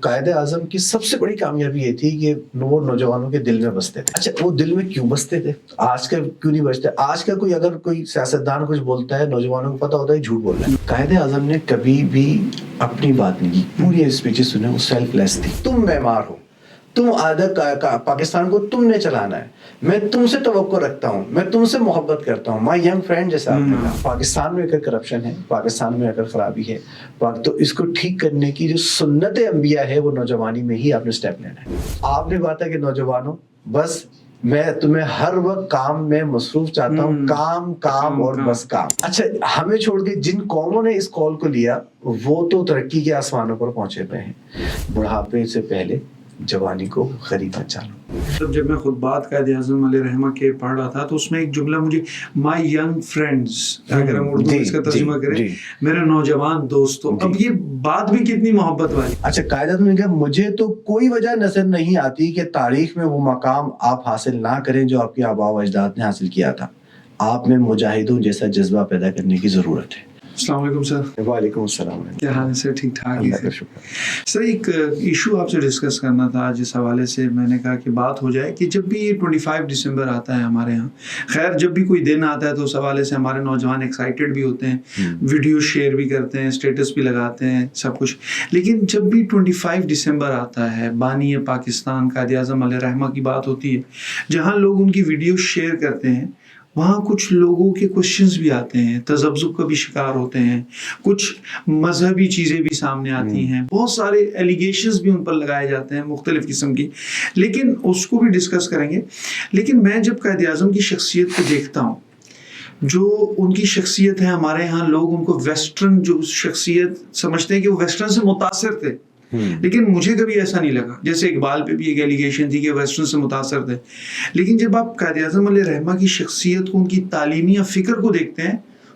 قائد اعظم کی سب سے بڑی کامیابی یہ تھی کہ وہ نوجوانوں کے دل میں بستے تھے. اچھا وہ دل میں کیوں بستے تھے؟ آج کا کیوں نہیں بستے؟ آج کا کوئی اگر کوئی سیاستدان کچھ بولتا ہے نوجوانوں کو پتا ہوتا ہے جھوٹ بول رہا ہے. قائد اعظم نے کبھی بھی اپنی بات نہیں کی. پوری اسپیچز سنے وہ سیلف لیس تھی. تم معمار ہو, تم آدھا پاکستان کو تم نے چلانا ہے, میں تم سے توقع رکھتا ہوں, میں تم سے محبت کرتا ہوں, مائی ینگ فرینڈ جیسا آپ نے کہا. پاکستان میں اگر کرپشن ہے, پاکستان میں اگر خرابی ہے, تو اس کو ٹھیک کرنے کی جو سنت انبیاء ہے وہ نوجوانی میں ہی آپ نے سٹیپ لینا ہے. آپ نے بات ہے کہ نوجوانوں بس میں تمہیں ہر وقت کام میں مصروف چاہتا ہوں, کام کام اور بس کام. اچھا ہمیں چھوڑ کے جن قوموں نے اس کال کو لیا وہ تو ترقی کے آسمانوں پر پہنچے پہ ہیں. بڑھاپے سے پہلے جوانی کو خریدنا چاہوں. جب میں خطبات قائد اعظم علیہ رحمہ کے پڑھ رہا تھا تو اس میں ایک جملہ مجھے مائی ینگ فرینڈز, اگر ہم اردو میں اس کا ترجمہ کریں میرے نوجوان دوستوں, اب یہ بات بھی کتنی محبت والی. اچھا قائد اعظم نے کہا مجھے تو کوئی وجہ نظر نہیں آتی کہ تاریخ میں وہ مقام آپ حاصل نہ کریں جو آپ کے آباء و اجداد نے حاصل کیا تھا. آپ میں مجاہدوں جیسا جذبہ پیدا کرنے کی ضرورت ہے. السلام علیکم سر. وعلیکم السلام. کیا حال ہے سر؟ ٹھیک ٹھاک. اللہ کا شکر. سر ایک ایشو آپ سے ڈسکس کرنا تھا جس حوالے سے میں نے کہا کہ بات ہو جائے کہ جب بھی 25 دسمبر آتا ہے ہمارے ہاں, خیر جب بھی کوئی دن آتا ہے تو اس حوالے سے ہمارے نوجوان ایکسائٹیڈ بھی ہوتے ہیں, ویڈیو شیئر بھی کرتے ہیں, اسٹیٹس بھی لگاتے ہیں, سب کچھ. لیکن جب بھی 25 دسمبر آتا ہے, بانی پاکستان قائد اعظم علیہ رحمہ کی بات ہوتی ہے, جہاں لوگ ان کی ویڈیو شیئر کرتے ہیں وہاں کچھ لوگوں کے کوشچنز بھی آتے ہیں, تذبذب کا بھی شکار ہوتے ہیں, کچھ مذہبی چیزیں بھی سامنے آتی ہیں, بہت سارے ایلیگیشنز بھی ان پر لگائے جاتے ہیں مختلف قسم کی, لیکن اس کو بھی ڈسکس کریں گے. لیکن میں جب قائد اعظم کی شخصیت کو دیکھتا ہوں, جو ان کی شخصیت ہے, ہمارے ہاں لوگ ان کو ویسٹرن جو شخصیت سمجھتے ہیں کہ وہ ویسٹرن سے متاثر تھے, لیکن مجھے کبھی ایسا نہیں لگا. جیسے اقبال پہ بھی ایک ایلیگیشن تھی کہ ویسٹرن سے متاثر تھے, لیکن جب آپ قائد اعظم علیہ رحمہ کی شخصیت کو, ان کی تعلیمی یا فکر کو دیکھتے ہیں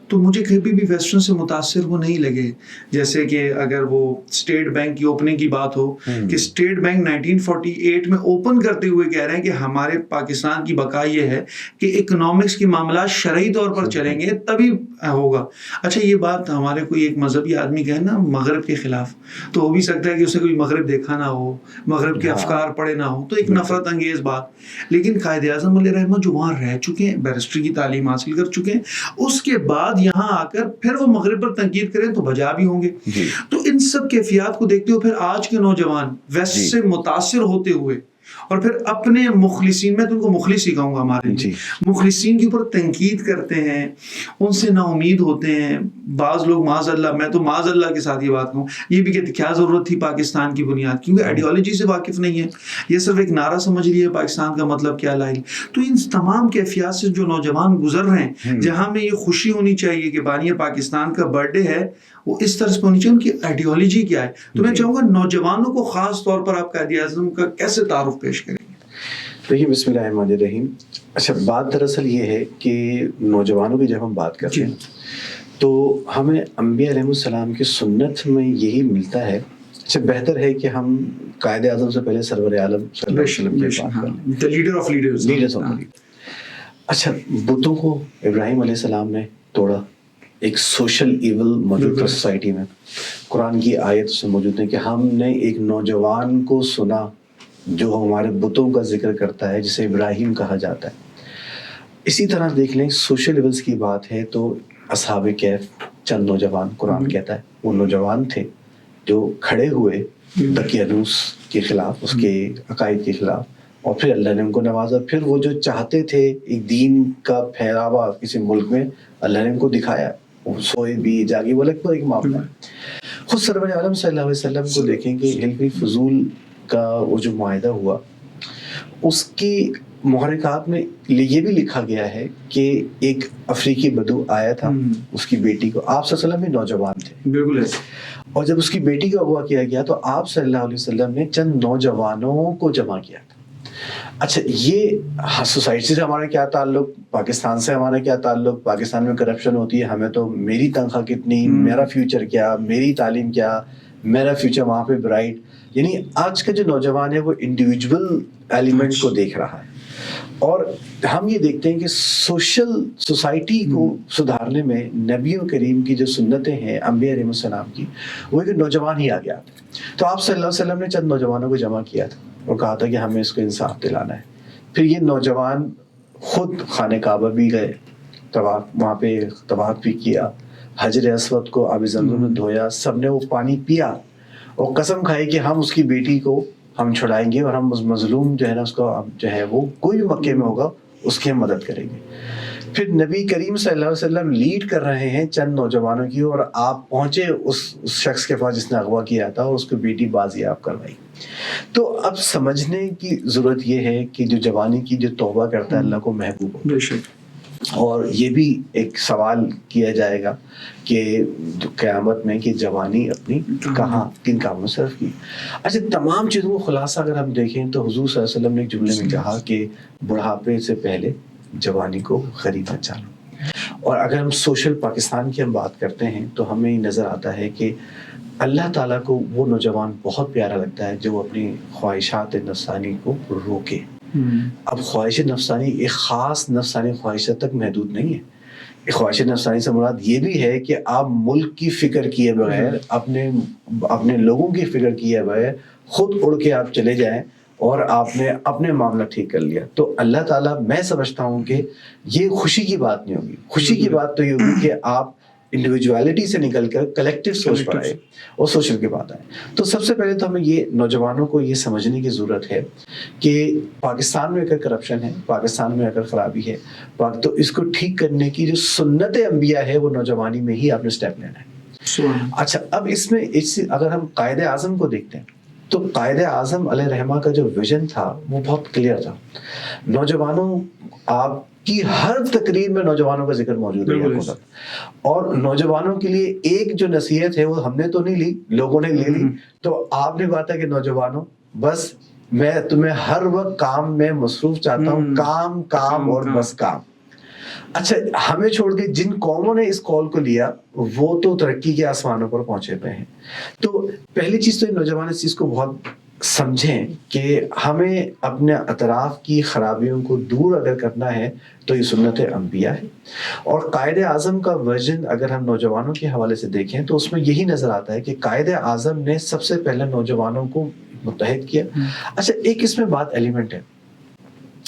تو مجھے کبھی بھی ویسٹرن سے متاثر وہ نہیں لگے. جیسے کہ اگر وہ اسٹیٹ بینک کی اوپننگ کی بات ہو کہ اسٹیٹ بینک 1948 میں اوپن کرتے ہوئے کہہ رہے ہیں کہ ہمارے پاکستان کی بقا یہ ہے کہ اکنامکس کے معاملات شرعی طور پر چلیں گے تبھی ہوگا. اچھا یہ بات ہمارے کوئی ایک مذہبی آدمی کہے نا مغرب کے خلاف, تو ہو بھی سکتا ہے کہ اسے کوئی مغرب دیکھا نہ ہو, مغرب کے افکار پڑھے نہ ہو, تو ایک نفرت انگیز بات. لیکن قائد اعظم علیہ رحمہ جو وہاں رہ چکے ہیں, بیرسٹری کی تعلیم حاصل کر چکے ہیں, اس کے بعد یہاں آ کر پھر وہ مغرب پر تنقید کریں تو بجا بھی ہوں گے. تو ان سب کیفیات کو دیکھتے ہوئے پھر آج کے نوجوان ویسٹ سے متاثر ہوتے ہوئے اور پھر اپنے مخلصین, میں تو ان کو مخلص ہی کہوں گا, ہمارے مخلصین کے اوپر تنقید کرتے ہیں, ان سے نا امید ہوتے ہیں. بعض لوگ معاذ اللہ, میں تو معاذ اللہ کے ساتھ یہ بات کہوں, یہ بھی کہتے کیا ضرورت تھی پاکستان کی بنیاد, کیونکہ آئیڈیالوجی سے واقف نہیں ہے, یہ صرف ایک نعرہ سمجھ لیے پاکستان کا مطلب کیا لائل. تو ان تمام کیفیات سے جو نوجوان گزر رہے ہیں, جہاں میں یہ خوشی ہونی چاہیے کہ بانی پاکستان کا برتھ ڈے ہے, وہ اس طرح سے ہونی چاہیے, ان کی آئیڈیالوجی کیا ہے. تو میں چاہوں گا نوجوانوں کو خاص طور پر آپ قائد اعظم کا کیسے تعارف پیش کریں گے؟ دیکھیے بسم اللہ الرحمن الرحیم. اچھا بات دراصل یہ ہے کہ نوجوانوں کی جب ہم بات کرتے ہیں تو ہمیں انبیاء علیہ السلام کی سنت میں یہی ملتا ہے. اچھا بہتر ہے کہ ہم قائد اعظم سے پہلے سرور عالم صلی اللہ علیہ وسلم کی بات کریں, the leader of leaders. اچھا بتوں کو ابراہیم علیہ السلام نے توڑا, ایک سوشل ایول موجود تھا سوسائٹی میں. قرآن کی آیت سے موجود ہے کہ ہم نے ایک نوجوان کو سنا جو ہمارے بتوں کا ذکر کرتا ہے جسے ابراہیم کہا جاتا ہے. اسی طرح دیکھ لیں سوشل ایولز کی بات ہے تو اصحاب کہف چند نوجوان قرآن کہتا ہے وہ نوجوان تھے جو کھڑے ہوئے دقیانوس کے خلاف, اس کے عقائد کے خلاف, اور پھر اللہ نے ان کو نوازا. پھر وہ جو چاہتے تھے ایک دین کا پھیلاوا کسی ملک میں, اللہ نے ان کو دکھایا, سوئے بھی جاگے, وہ الگ پر ایک معاملہ ہے. خود سرور عالم صلی اللہ علیہ وسلم کو دیکھیں کہ حلف فضول کا وہ جو معاہدہ ہوا, اس کی محرکات میں یہ بھی لکھا گیا ہے کہ ایک افریقی بدو آیا تھا, اس کی بیٹی کو, آپ صلی اللہ علیہ وسلم بھی نوجوان تھے بالکل ایسے, اور جب اس کی بیٹی کا اغوا کیا گیا تو آپ صلی اللہ علیہ وسلم نے چند نوجوانوں کو جمع کیا تھا. اچھا یہ سوسائٹی سے ہمارا کیا تعلق, پاکستان سے ہمارا کیا تعلق, پاکستان میں کرپشن ہوتی ہے, ہمیں تو میری تنخواہ کتنی, میرا فیوچر کیا, میری تعلیم کیا, میرا فیوچر وہاں پہ برائٹ. یعنی آج کا جو نوجوان ہے وہ انڈیویجول ایلیمنٹ کو دیکھ رہا ہے، اور ہم یہ دیکھتے ہیں کہ سوشل سوسائٹی کو سدھارنے میں نبیوں کریم کی جو سنتیں ہیں انبیاء علیہ السلام کی، وہ ایک نوجوان ہی آ گیا تھا. تو آپ صلی اللہ علیہ وسلم نے چند نوجوانوں کو جمع کیا تھا اور کہا تھا کہ ہمیں اس کو انصاف دلانا ہے. پھر یہ نوجوان خود خانہ کعبہ بھی گئے، طواف وہاں پہ طواف بھی کیا، حجر اسود کو آب زمزم میں دھویا، سب نے وہ پانی پیا اور قسم کھائی کہ ہم اس کی بیٹی کو ہم چھڑائیں گے اور ہم اس مظلوم جو ہے نا اس کو جو ہے وہ کوئی بھی مکے میں ہوگا اس کی ہم مدد کریں گے. پھر نبی کریم صلی اللہ علیہ وسلم لیڈ کر رہے ہیں چند نوجوانوں کی، اور آپ پہنچے اس شخص کے پاس جس نے اغوا کیا تھا اور اس کو بیٹی بازیاب کروائی. تو اب سمجھنے کی ضرورت یہ ہے کہ جو جوانی کی جو توبہ کرتا ہے اللہ کو محبوب ہو. بے شک. اور یہ بھی ایک سوال کیا جائے گا کہ قیامت میں کہ جوانی اپنی کہاں کن کاموں صرف کی. اچھا، تمام چیزوں کو خلاصہ اگر ہم دیکھیں تو حضور صلی اللہ علیہ وسلم نے ایک جملے میں کہا کہ بڑھاپے سے پہلے جوانی کو غنیمت جانو. اور اگر ہم سوشل پاکستان کی ہم بات کرتے ہیں تو ہمیں یہ نظر آتا ہے کہ اللہ تعالیٰ کو وہ نوجوان بہت پیارا لگتا ہے جو اپنی خواہشات نفسانی کو روکے. اب خواہش نفسانی ایک خاص نفسانی خواہشات تک محدود نہیں ہے. خواہش نفسانی سے مراد یہ بھی ہے کہ آپ ملک کی فکر کیے بغیر، اپنے لوگوں کی فکر کیے بغیر خود اڑ کے آپ چلے جائیں اور آپ نے اپنے معاملہ ٹھیک کر لیا. تو اللہ تعالیٰ، میں سمجھتا ہوں کہ یہ خوشی کی بات نہیں ہوگی. خوشی کی بات تو یہ ہوگی کہ آپ انڈیویجویلٹی سے نکل کر کلیکٹیو سوچ پر آئے اور سوشل کی بات آئے. تو سب سے پہلے تو ہمیں یہ نوجوانوں کو یہ سمجھنے کی ضرورت ہے کہ پاکستان میں اگر کرپشن ہے، پاکستان میں اگر خرابی ہے، تو اس کو ٹھیک کرنے کی جو سنت انبیاء ہے وہ نوجوانی میں ہی آپ نے اسٹیپ لینا ہے. اچھا، اب اس میں اگر ہم قائد اعظم کو دیکھتے ہیں تو قائد اعظم علیہ رحمہ کا جو ویژن تھا وہ بہت کلیئر تھا. نوجوانوں، آپ کی ہر تقریر میں نوجوانوں کا ذکر موجود ہے، اور نوجوانوں کے لیے ایک جو نصیحت ہے وہ ہم نے تو نہیں لی، لوگوں نے لے لی. تو آپ نے کہا تھا کہ نوجوانوں، بس میں تمہیں ہر وقت کام میں مصروف چاہتا ہوں، کام کام اور بس کام. اچھا، ہمیں چھوڑ کے جن قوموں نے اس کال کو لیا وہ تو ترقی کے آسمانوں پر پہنچے ہوئے ہیں. تو پہلی چیز تو نوجوان اس چیز کو بہت سمجھیں کہ ہمیں اپنے اطراف کی خرابیوں کو دور اگر کرنا ہے تو یہ سنت انبیاء ہے. اور قائد اعظم کا ورژن اگر ہم نوجوانوں کے حوالے سے دیکھیں تو اس میں یہی نظر آتا ہے کہ قائد اعظم نے سب سے پہلے نوجوانوں کو متحد کیا. اچھا، ایک اس میں بات ایلیمنٹ ہے،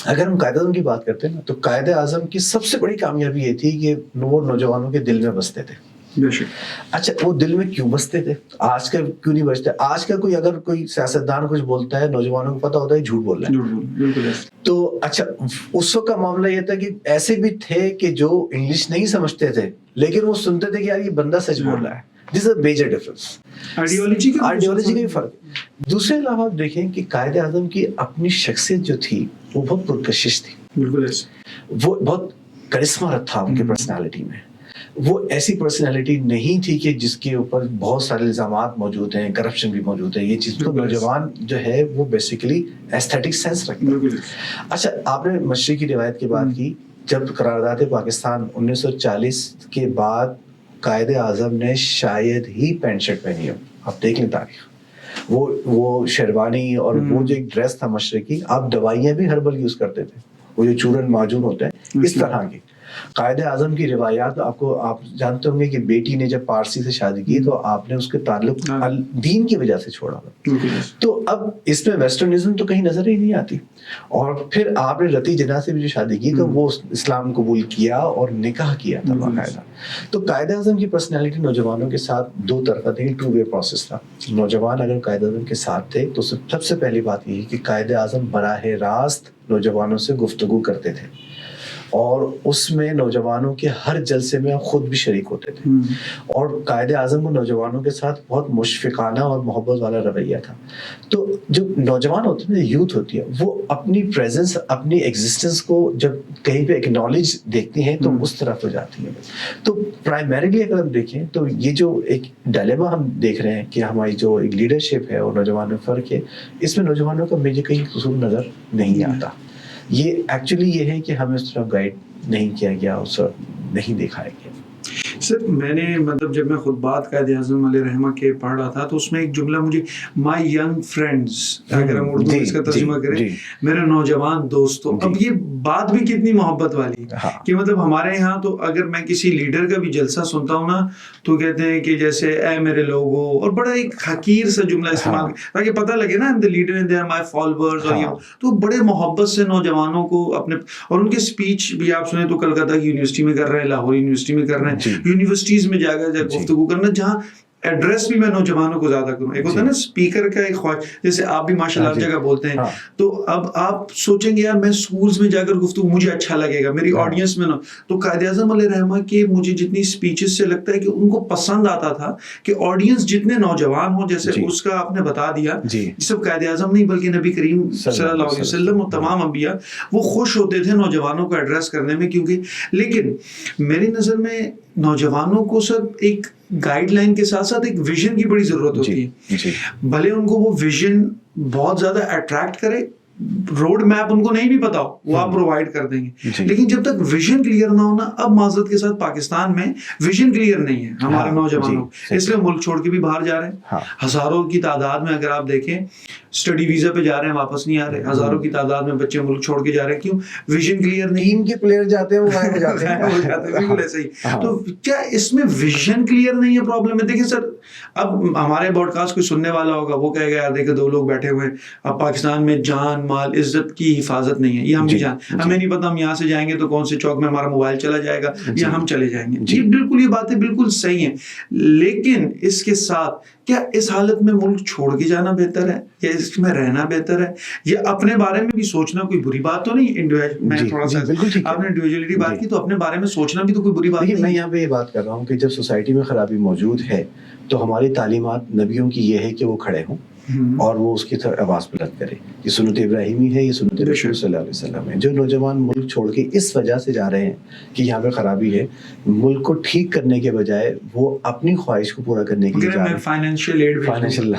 اگر ہم قائد اعظم کی بات کرتے ہیں نا تو قائد اعظم کی سب سے بڑی کامیابی یہ تھی کہ وہ نوجوانوں کے دل میں بستے تھے. اچھا، وہ دل میں کیوں بستے تھے؟ آج کا کیوں نہیں بستے؟ آج کا اگر کوئی سیاستدان کچھ بولتا ہے نوجوانوں کو پتا ہوتا ہے جھوٹ بول رہا ہے. تو اچھا، اس وقت کا معاملہ یہ تھا کہ ایسے بھی تھے کہ جو انگلش نہیں سمجھتے تھے لیکن وہ سنتے تھے کہ یار یہ بندہ سچ بول رہا ہے. دس از اے میجر ڈفرنس، آئیڈیالوجی کا بھی فرق. دوسرے علاوہ آپ دیکھیں کہ قائد اعظم کی اپنی شخصیت جو تھی وہ بہت پرکشش تھی. وہ بہت کرسمہ تھا ان کی پرسنالٹی میں. وہ ایسی پرسنالٹی نہیں تھی کہ جس کے اوپر بہت سارے الزامات موجود ہیں، کرپشن بھی موجود ہے. یہ چیز تو نوجوان جو ہے وہ بیسیکلی ایستھیٹک سینس رکھتا ہے. اچھا، آپ نے مشرقی روایت کی بات کی. جب قرارداد پاکستان 1940 کے بعد قائد اعظم نے شاید ہی پینٹ شرٹ پہنی ہو. آپ دیکھ لیں تاریخ، وہ شیروانی اور وہ جو ایک ڈریس تھا مشرقی. آپ دوائیاں بھی ہربل یوز کرتے تھے، وہ جو چورن معجون ہوتے ہیں اس طرح کے. قائد اعظم کی روایات آپ جانتے ہوں گے کہ بیٹی نے جب پارسی سے شادی کی تو آپ نے اس کے تعلق دین کی وجہ سے چھوڑا. تو اب اس میں ویسٹرنزم تو کہیں نظر ہی نہیں آتی. اور پھر آپ نے رتی جنا سے بھی جو شادی کی تو وہ اسلام قبول کیا اور نکاح کیا تھا باقاعدہ. تو قائد اعظم کی پرسنالٹی نوجوانوں کے ساتھ دو طرفہ تھی، ٹو وے پروسیس تھا. نوجوان اگر قائد اعظم کے ساتھ تھے تو سب سے پہلی بات یہ کہ قائد اعظم براہ راست نوجوانوں سے گفتگو کرتے تھے اور اس میں نوجوانوں کے ہر جلسے میں خود بھی شریک ہوتے تھے. اور قائد اعظم کو نوجوانوں کے ساتھ بہت مشفقانہ اور محبت والا رویہ تھا. تو جو نوجوان ہوتے ہیں، یوتھ ہوتی ہے، وہ اپنی پریزنس، اپنی ایگزسٹنس کو جب کہیں پہ ایکنالج دیکھتی ہیں تو اس طرف ہو جاتی ہیں. تو پرائمریلی اگر ہم دیکھیں تو یہ جو ایک ڈائلیما ہم دیکھ رہے ہیں کہ ہماری جو ایک لیڈرشپ ہے اور نوجوانوں میں فرق ہے، اس میں نوجوانوں کا مجھے کہیں قصور نظر نہیں آتا. یہ ایکچولی یہ ہے کہ ہمیں اس طرف گائیڈ نہیں کیا گیا، اس طرف نہیں دکھایا گیا. سر میں نے مطلب جب میں خطبات قائد اعظم علیہ رحمہ کے پڑھ رہا تھا تو اس میں ایک جملہ مجھے مائی ینگ فرینڈس، اگر ہم اردو میں اس کا ترجمہ کریں میرے نوجوان دوستوں، اب یہ بات بھی کتنی محبت والی کہ مطلب ہمارے یہاں تو اگر میں کسی لیڈر کا بھی جلسہ سنتا ہوں نا تو کہتے ہیں کہ جیسے اے میرے لوگوں، اور بڑا ایک حقیر سا جملہ استعمال تاکہ پتہ لگے نا the leader and they are my followers، اور یہ تو بڑے محبت سے نوجوانوں کو اپنے، اور ان کے سپیچ بھی آپ سنیں تو کلکتہ کی یونیورسٹی میں کر رہے ہیں، لاہور یونیورسٹی میں کر رہے ہیں، یونیورسٹیز میں جا کر گفتگو کرنا، جہاں ایڈریس بھی میں نوجوانوں کو زیادہ کروں. ایک ہوتا ہے نا اسپیکر کا ایک خواہش، جیسے آپ بھی ماشاء اللہ ہر جگہ بولتے ہیں، تو اب آپ سوچیں گے یار میں اسکولس میں جا کر گفتگو مجھے اچھا لگے گا، میری آڈینس میں نا. تو قائد اعظم علیہ رحمہ کے مجھے جتنی اسپیچز سے لگتا ہے کہ ان کو پسند آتا تھا کہ آڈینس جتنے نوجوان ہوں، جیسے اس کا آپ نے بتا دیا، صرف قائد اعظم نہیں بلکہ نبی کریم صلی اللہ علیہ وسلم اور تمام انبیاء وہ خوش ہوتے تھے نوجوانوں کو ایڈریس کرنے میں. کیونکہ لیکن میری نظر میں نوجوانوں کو سر ایک گائیڈ لائن کے ساتھ ساتھ ایک ویژن کی بڑی ضرورت ہوتی ہے. بھلے ان کو وہ ویژن بہت زیادہ اٹریکٹ کرے، روڈ میپ ان کو نہیں بھی پتا ہو، وہ آپ پرووائڈ کر دیں گے، لیکن جب تک ویژن کلیئر نہ ہونا، اب معذرت کے ساتھ پاکستان میں ویژن کلیئر نہیں ہے ہمارے نوجوانوں، اس لیے ملک چھوڑ کے بھی باہر جا رہے ہیں. ہزاروں کی تعداد میں اگر آپ دیکھیں اسٹڈی ویزا پہ جا رہے ہیں، واپس نہیں آ رہے. ہزاروں کی تعداد میں بچے ملک چھوڑ کے جا رہے ہیں. کیوں؟ ویژن کلیئر نہیں. ٹیم کے پلیئر جاتے ہیں وہ غائب ہو جاتے ہیں. بالکل ایسے ہی. تو کیا اس میں ویژن کلیئر نہیں ہے پرابلم ہے؟ دیکھیں سر، اب ہمارے باڈ کاسٹ کوئی سننے والا ہوگا، وہ کہے گا یار دیکھیں دو لوگ بیٹھے ہوئے ہیں، اب پاکستان میں جان مال عزت کی حفاظت نہیں ہے، یہ ہم بھی ہمیں نہیں پتا ہم یہاں سے جائیں گے تو کون سے چوک میں ہمارا موبائل چلا جائے گا یا ہم چلے جائیں گے. جی بالکل، یہ باتیں بالکل صحیح ہیں، لیکن اس کے ساتھ کیا اس حالت میں ملک چھوڑ کے جانا بہتر ہے یا اس میں رہنا بہتر ہے؟ یہ اپنے بارے میں بھی سوچنا کوئی بری بات تو نہیں. میں تھوڑا سا آپ نے انڈیویجولیٹی بات کی تو اپنے بارے میں سوچنا بھی تو کوئی بری بات نہیں. میں یہاں پہ یہ بات کر رہا ہوں کہ جب سوسائٹی میں خرابی موجود ہے تو ہماری تعلیمات نبیوں کی یہ ہے کہ وہ کھڑے ہوں اور وہ اس کی طرف آواز بلند کرے. یہ سنت ابراہیمی ہے، یہ سنت رسول صلی اللہ علیہ وسلم ہے. جو نوجوان ملک چھوڑ کے اس وجہ سے جا رہے ہیں کہ یہاں پہ خرابی ہے، ملک کو ٹھیک کرنے کے بجائے وہ اپنی خواہش کو پورا کرنے کے لیے جا رہے ہیں. فائنینشیل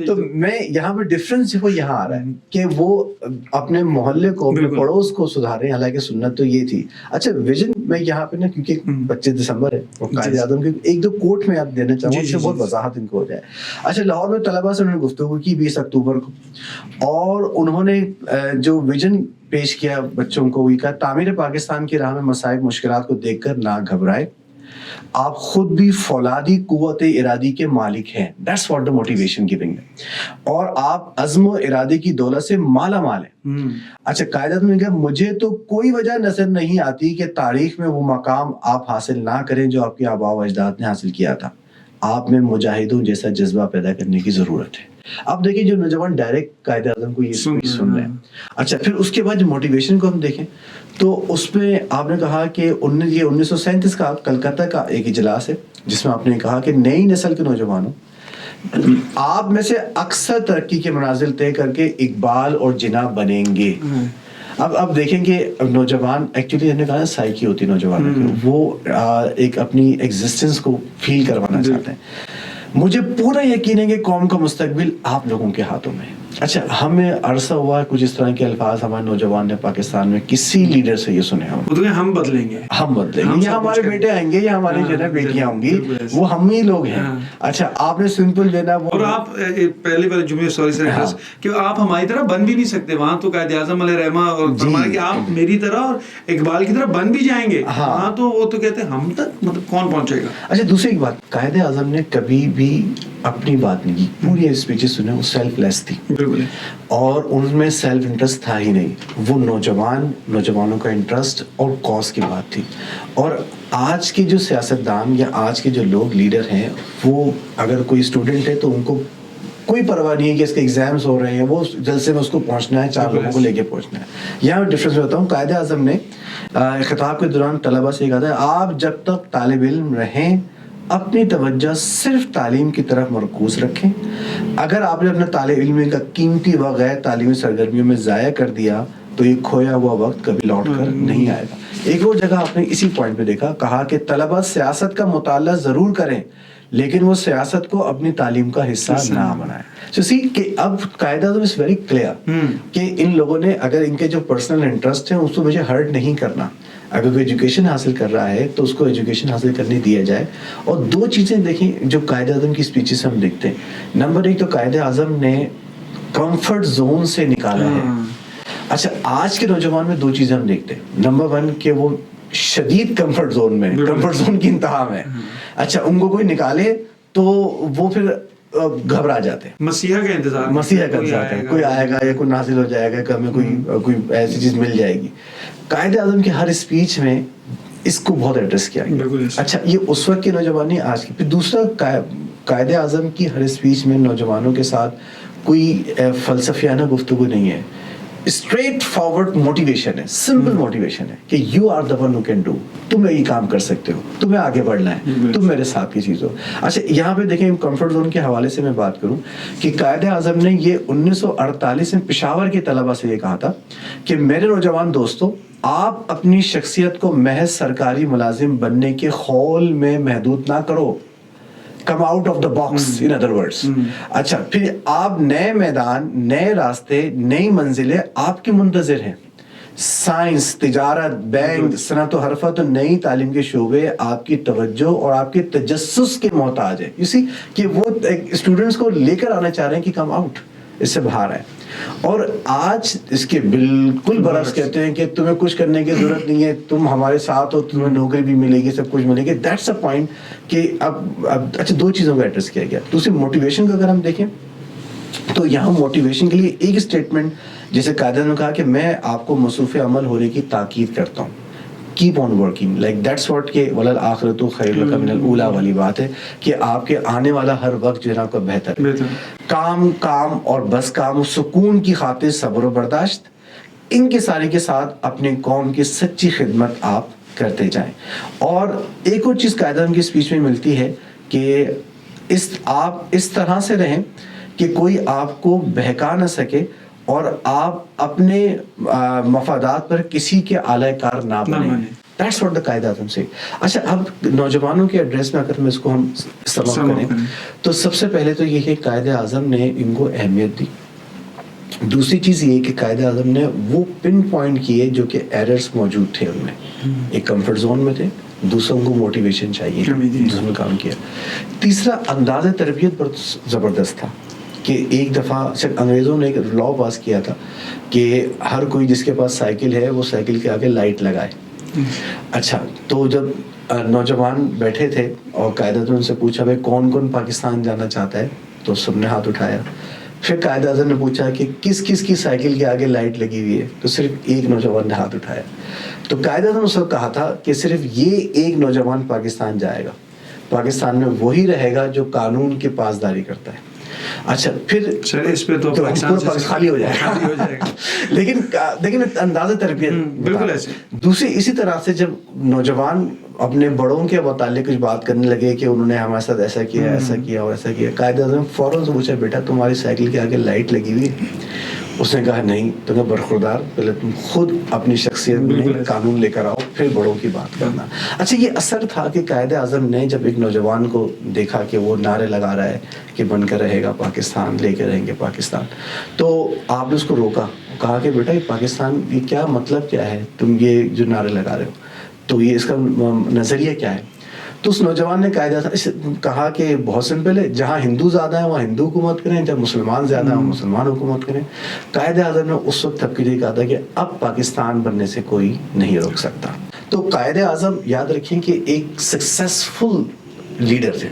تو میں یہاں پہ ڈفرینس جو یہاں آ رہا ہے کہ وہ اپنے محلے کو، اپنے پڑوس کو سدھارے. حالانکہ سنت تو یہ تھی. اچھا ویژن میں یہاں پہ نا، کیونکہ 25 دسمبر ہے، قائد اعظم کے ایک دو کوٹ میں آپ دینا چاہوں گا، بہت وضاحت ان کو ہو جائے. اچھا لاہور میں طلباء سے انہوں نے گفتگو کی 20 اکتوبر کو، اور انہوں نے جو ویژن پیش کیا بچوں کو، یہ کہا تعمیر پاکستان کی راہ میں مصائب مشکلات کو دیکھ کر نہ گھبرائے، آپ خود بھی فولادی قوت ارادی کے مالک ہیں. That's what the motivation giving ہے. اور آپ عزم و ارادے کی دولت سے مالا مال ہیں. اچھا قائد اعظم نے کہا مجھے تو کوئی وجہ نظر نہیں آتی کہ تاریخ میں وہ مقام آپ حاصل نہ کریں جو آپ کے آباء و اجداد نے حاصل کیا تھا. آپ میں مجاہدوں جیسا جذبہ پیدا کرنے کی ضرورت ہے. اب دیکھیں جو نوجوان ڈائریکٹ قائد اعظم کو یہ سن رہے ہیں. اچھا پھر اس کے بعد جو موٹیویشن کو ہم دیکھیں تو اس میں آپ نے کہا کہ 1937 کا کلکتہ کا ایک اجلاس ہے جس میں آپ نے کہا کہ نئی نسل کے نوجوانوں، آپ میں سے اکثر ترقی کے منازل طے کر کے اقبال اور جناب بنیں گے. اب دیکھیں کہ نوجوان ایکچولی ہم نے کہا سائیکی ہوتی ہے نوجوانوں کی، وہ ایک اپنی ایگزسٹنس کو فیل کروانا چاہتے ہیں. مجھے پورا یقین ہے کہ قوم کا مستقبل آپ لوگوں کے ہاتھوں میں ہے. اچھا ہمیں عرصہ ہوا کچھ اس طرح کے الفاظ ہمارے نوجوان نے پاکستان میں کسی لیڈر سے یہ سنے ہوں، ہم بدلیں گے، یا ہمارے بیٹے آئیں گے یا ہماری جو ہے بیٹیاں ہوں گی، وہ ہم ہی لوگ ہیں. اچھا آپ نے سمپل جو ہے نا وہ، اور آپ پہلے والے جملے سوری سر کہ آپ ہماری طرح بن بھی نہیں سکتے. وہاں تو قائد اعظم علیہ رحمہ اور فرمایا کہ آپ میری طرح اور اقبال کی طرح بن بھی جائیں گے. ہاں تو وہ تو کہتے ہیں ہم تک مطلب کون پہنچے گا. اچھا دوسری ایک بات، قائد اعظم نے کبھی بھی اپنی بات نہیں کی. پوری اسپیچز سنے وہ سیلف لیس تھی اور ان میں سیلف انٹرسٹ تھا ہی نہیں. وہ نوجوانوں کا انٹرسٹ اور کاز کی بات تھی. اور آج کے جو سیاستدان یا آج کے جو لوگ لیڈر ہیں، وہ اگر کوئی اسٹوڈنٹ ہے تو ان کو کوئی پرواہ نہیں ہے کہ اس کے ایگزامس ہو رہے ہیں، وہ جلسے میں اس کو پہنچنا ہے، 4 لوگوں کو لے کے پہنچنا ہے. یہاں ڈفرینس ہوتا ہوں. قائد اعظم نے خطاب کے دوران طلباء سے کہا تھا آپ جب تک طالب علم رہیں اپنی توجہ صرف تعلیم کی طرف مرکوز رکھیں. اگر آپ نے اپنا طالب علم کا قیمتی وقت غیر تعلیمی سرگرمیوں میں ضائع کر دیا تو یہ کھویا ہوا وقت کبھی لوٹ کر نہیں آئے گا. ایک اور جگہ آپ نے اسی پوائنٹ پہ دیکھا، کہا کہ طلباء سیاست کا مطالعہ ضرور کریں لیکن وہ سیاست کو اپنی تعلیم کا حصہ نہ بنائیں. So see کہ اب Quaid Azam is very clear کہ ان لوگوں نے اگر ان کے جو پرسنل انٹرسٹ ہیں اس کو مجھے ہرٹ نہیں کرنا. اگر کوئی ایجوکیشن حاصل کر رہا ہے تو اس کو ایجوکیشن حاصل کرنے دیا جائے. اور دو چیزیں دیکھیں جو قائد اعظم کی اسپیچز ہم دیکھتے ہیں. نمبر ایک تو قائد اعظم نے کمفرٹ زون سے نکالا ہے. اچھا آج کے نوجوان میں دو چیزیں ہم دیکھتے ہیں. نمبر ون کہ وہ شدید کمفرٹ زون میں, کمفرٹ زون کی انتہا میں. اچھا ان کو کوئی نکالے تو وہ پھر گھبرا جاتے ہیں. مسیحا کا انتظار ہے, کوئی آئے گا یا کوئی نازل ہو جائے گا کہ ہمیں کوئی ایسی چیز مل جائے گی. قائد اعظم کی ہر اسپیچ میں اس کو بہت ایڈریس کیا گیا. اچھا یہ اس وقت کے نوجوان نہیں, آج کے. پھر دوسرا قائد اعظم کی ہر اسپیچ میں نوجوانوں کے ساتھ کوئی فلسفیانہ گفتگو نہیں ہے, اسٹریٹ فارورڈ موٹیویشن ہے, سمپل موٹیویشن ہے کہ you are the one who can do, تم یہ کام کر سکتے ہو, تمہیں آگے بڑھنا ہے, تم میرے ساتھ کی چیز ہو. اچھا یہاں پہ دیکھیں کمفرٹ زون کے حوالے سے میں بات کروں کہ قائد اعظم نے یہ 1948 میں پشاور کے طلبہ سے یہ کہا تھا کہ میرے نوجوان دوستو, آپ اپنی شخصیت کو محض سرکاری ملازم بننے کے خول میں محدود نہ کرو. Come out of the box in other words. اچھا پھر آپ نئے میدان, نئے راستے, نئی منزلیں آپ کی منتظر ہیں. سائنس, تجارت, بینک, صنعت و حرفت اور نئی تعلیم کے شعبے آپ کی توجہ اور آپ کے تجسس کے محتاج ہیں. اسی کہ وہ اسٹوڈنٹس کو لے کر آنا چاہ رہے ہیں کہ کم آؤٹ, اس سے باہر آئے. اور آج اس کے بالکل برعکس کہتے ہیں کہ تمہیں کچھ کرنے کی ضرورت نہیں ہے, تم ہمارے ساتھ ہو, تمہیں نوکری بھی ملے گی, سب کچھ ملے گی. دیٹس اے پوائنٹ کہ اب اچھا دو چیزوں کا ایڈریس کیا گیا. دوسری موٹیویشن کا اگر ہم دیکھیں تو یہاں موٹیویشن کے لیے ایک اسٹیٹمنٹ جیسے قائد اعظم نے کہا کہ میں آپ کو مصروف عمل ہونے کی تاکید کرتا ہوں, keep on working like that's what کہ وللآخرۃ خیر لک من الاولی والی بات ہے کہ آپ کے آنے والا ہر وقت جو ہے آپ کا بہتر ہے. کام اور بس کام, سکون کی خاطر صبر و برداشت, ان کے سارے کے ساتھ اپنی قوم کی سچی خدمت آپ کرتے جائیں. اور ایک اور چیز قائد اعظم کی اسپیچ میں ملتی ہے کہ آپ اس طرح سے رہیں کہ کوئی آپ کو بہکا نہ سکے اور آپ اپنے مفادات پر کسی کے اعلی کار نہ بنیں. That's what the Quaid Azam سے. اچھا اب نوجوانوں کے ایڈریس میں اگر میں اس کو ہم سمپ کریں تو سب سے پہلے تو یہ کہ قائد اعظم نے ان کو اہمیت دی. دوسری چیز یہ کہ قائد اعظم نے وہ پن پوائنٹ کیے جو کہ ایررز موجود تھے ان میں. ایک کمفرٹ زون میں تھے, دوسروں کو موٹیویشن چاہیے, دوسروں نے کام کیا. تیسرا انداز تربیت بہت زبردست تھا کہ ایک دفعہ انگریزوں نے ایک لا پاس کیا تھا کہ ہر کوئی جس کے پاس سائیکل ہے وہ سائیکل کے آگے لائٹ لگائے. اچھا تو جب نوجوان بیٹھے تھے اور قائد اعظم نے سے پوچھا بھائی کون کون پاکستان جانا چاہتا ہے, تو سب نے ہاتھ اٹھایا. پھر قائد اعظم نے پوچھا کہ کس کس کی سائیکل کے آگے لائٹ لگی ہوئی ہے, تو صرف ایک نوجوان نے ہاتھ اٹھایا. تو قائد اعظم نے اس وقت کہا تھا کہ صرف یہ ایک نوجوان پاکستان جائے گا, پاکستان میں وہی رہے گا جو قانون کی پاسداری کرتا ہے. اچھا پھر اس پہ تو خالی ہو جائے گا. لیکن انداز تربیت بالکل ایسے. دوسری اسی طرح سے جب نوجوان اپنے بڑوں کے متعلق کچھ بات کرنے لگے کہ انہوں نے ہمارے ساتھ ایسا کیا, ایسا کیا اور ایسا کیا, قائد اعظم فوراً سے پوچھا بیٹا تمہاری سائیکل کے آگے لائٹ لگی ہوئی ہے؟ اس نے کہا نہیں. تو کہ برخوردار, پہلے تم خود اپنی شخصیت میں قانون لے کر آؤ, پھر بڑوں کی بات کرنا. اچھا یہ اثر تھا کہ قائد اعظم نے جب ایک نوجوان کو دیکھا کہ وہ نعرے لگا رہا ہے کہ بن کر رہے گا پاکستان, لے کے رہیں گے پاکستان, تو آپ نے اس کو روکا, کہا کہ بیٹا یہ پاکستان یہ کیا مطلب کیا ہے, تم یہ جو نعرے لگا رہے ہو, تو یہ اس کا نظریہ کیا ہے؟ تو اس نوجوان نے کہا کہ بہت سمپل ہے, جہاں ہندو زیادہ ہیں وہاں ہندو حکومت کریں, جب مسلمان زیادہ ہیں وہاں مسلمان حکومت کریں. قائد اعظم نے اس وقت تب کے لیے کہا تھا کہ اب پاکستان بننے سے کوئی نہیں روک سکتا. تو قائد اعظم یاد رکھیں کہ ایک سکسیسفل لیڈر تھے,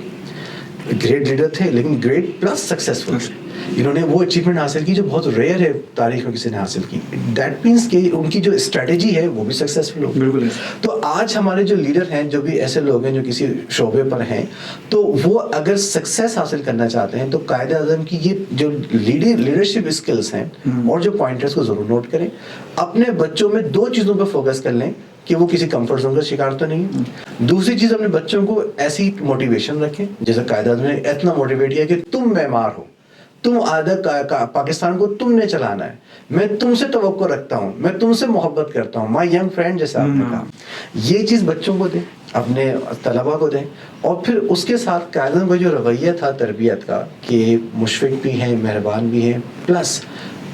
گریٹ لیڈر تھے لیکن گریٹ پلس سکسیسفل تھے. انہوں نے وہ اچیومنٹ حاصل کی جو بہت ریئر ہے تاریخ میں کسی نے حاصل کی. دیٹ مینس کہ ان کی جو اسٹریٹجی ہے وہ بھی سکسیسفل ہو. بالکل. تو آج ہمارے جو لیڈر ہیں, جو بھی ایسے لوگ ہیں جو کسی شعبے پر ہیں, تو وہ اگر سکسیس حاصل کرنا چاہتے ہیں تو قائد اعظم کی یہ جو لیڈرشپ اسکلس ہیں اور جو پوائنٹرز کو ضرور نوٹ کریں. اپنے بچوں میں دو چیزوں پہ فوکس کر لیں کہ وہ کسی کمفرٹ زون کا شکار تو نہیں ہے. دوسری چیز اپنے بچوں کو ایسی موٹیویشن رکھیں جیسے قائد اعظم نے اتنا موٹیویٹ کیا کہ تم معمار ہو, تم پاکستان کو تم نے چلانا ہے, میں تم سے توقع رکھتا ہوں, میں تم سے محبت کرتا ہوں, مائی ینگ فرینڈ جیسا آپ نے کہا. یہ چیز بچوں کو دیں, اپنے طلباء کو دیں. اور پھر اس کے ساتھ قائد اعظم کا جو رویہ تھا تربیت کا کہ مشفق بھی ہیں, مہربان بھی ہیں, پلس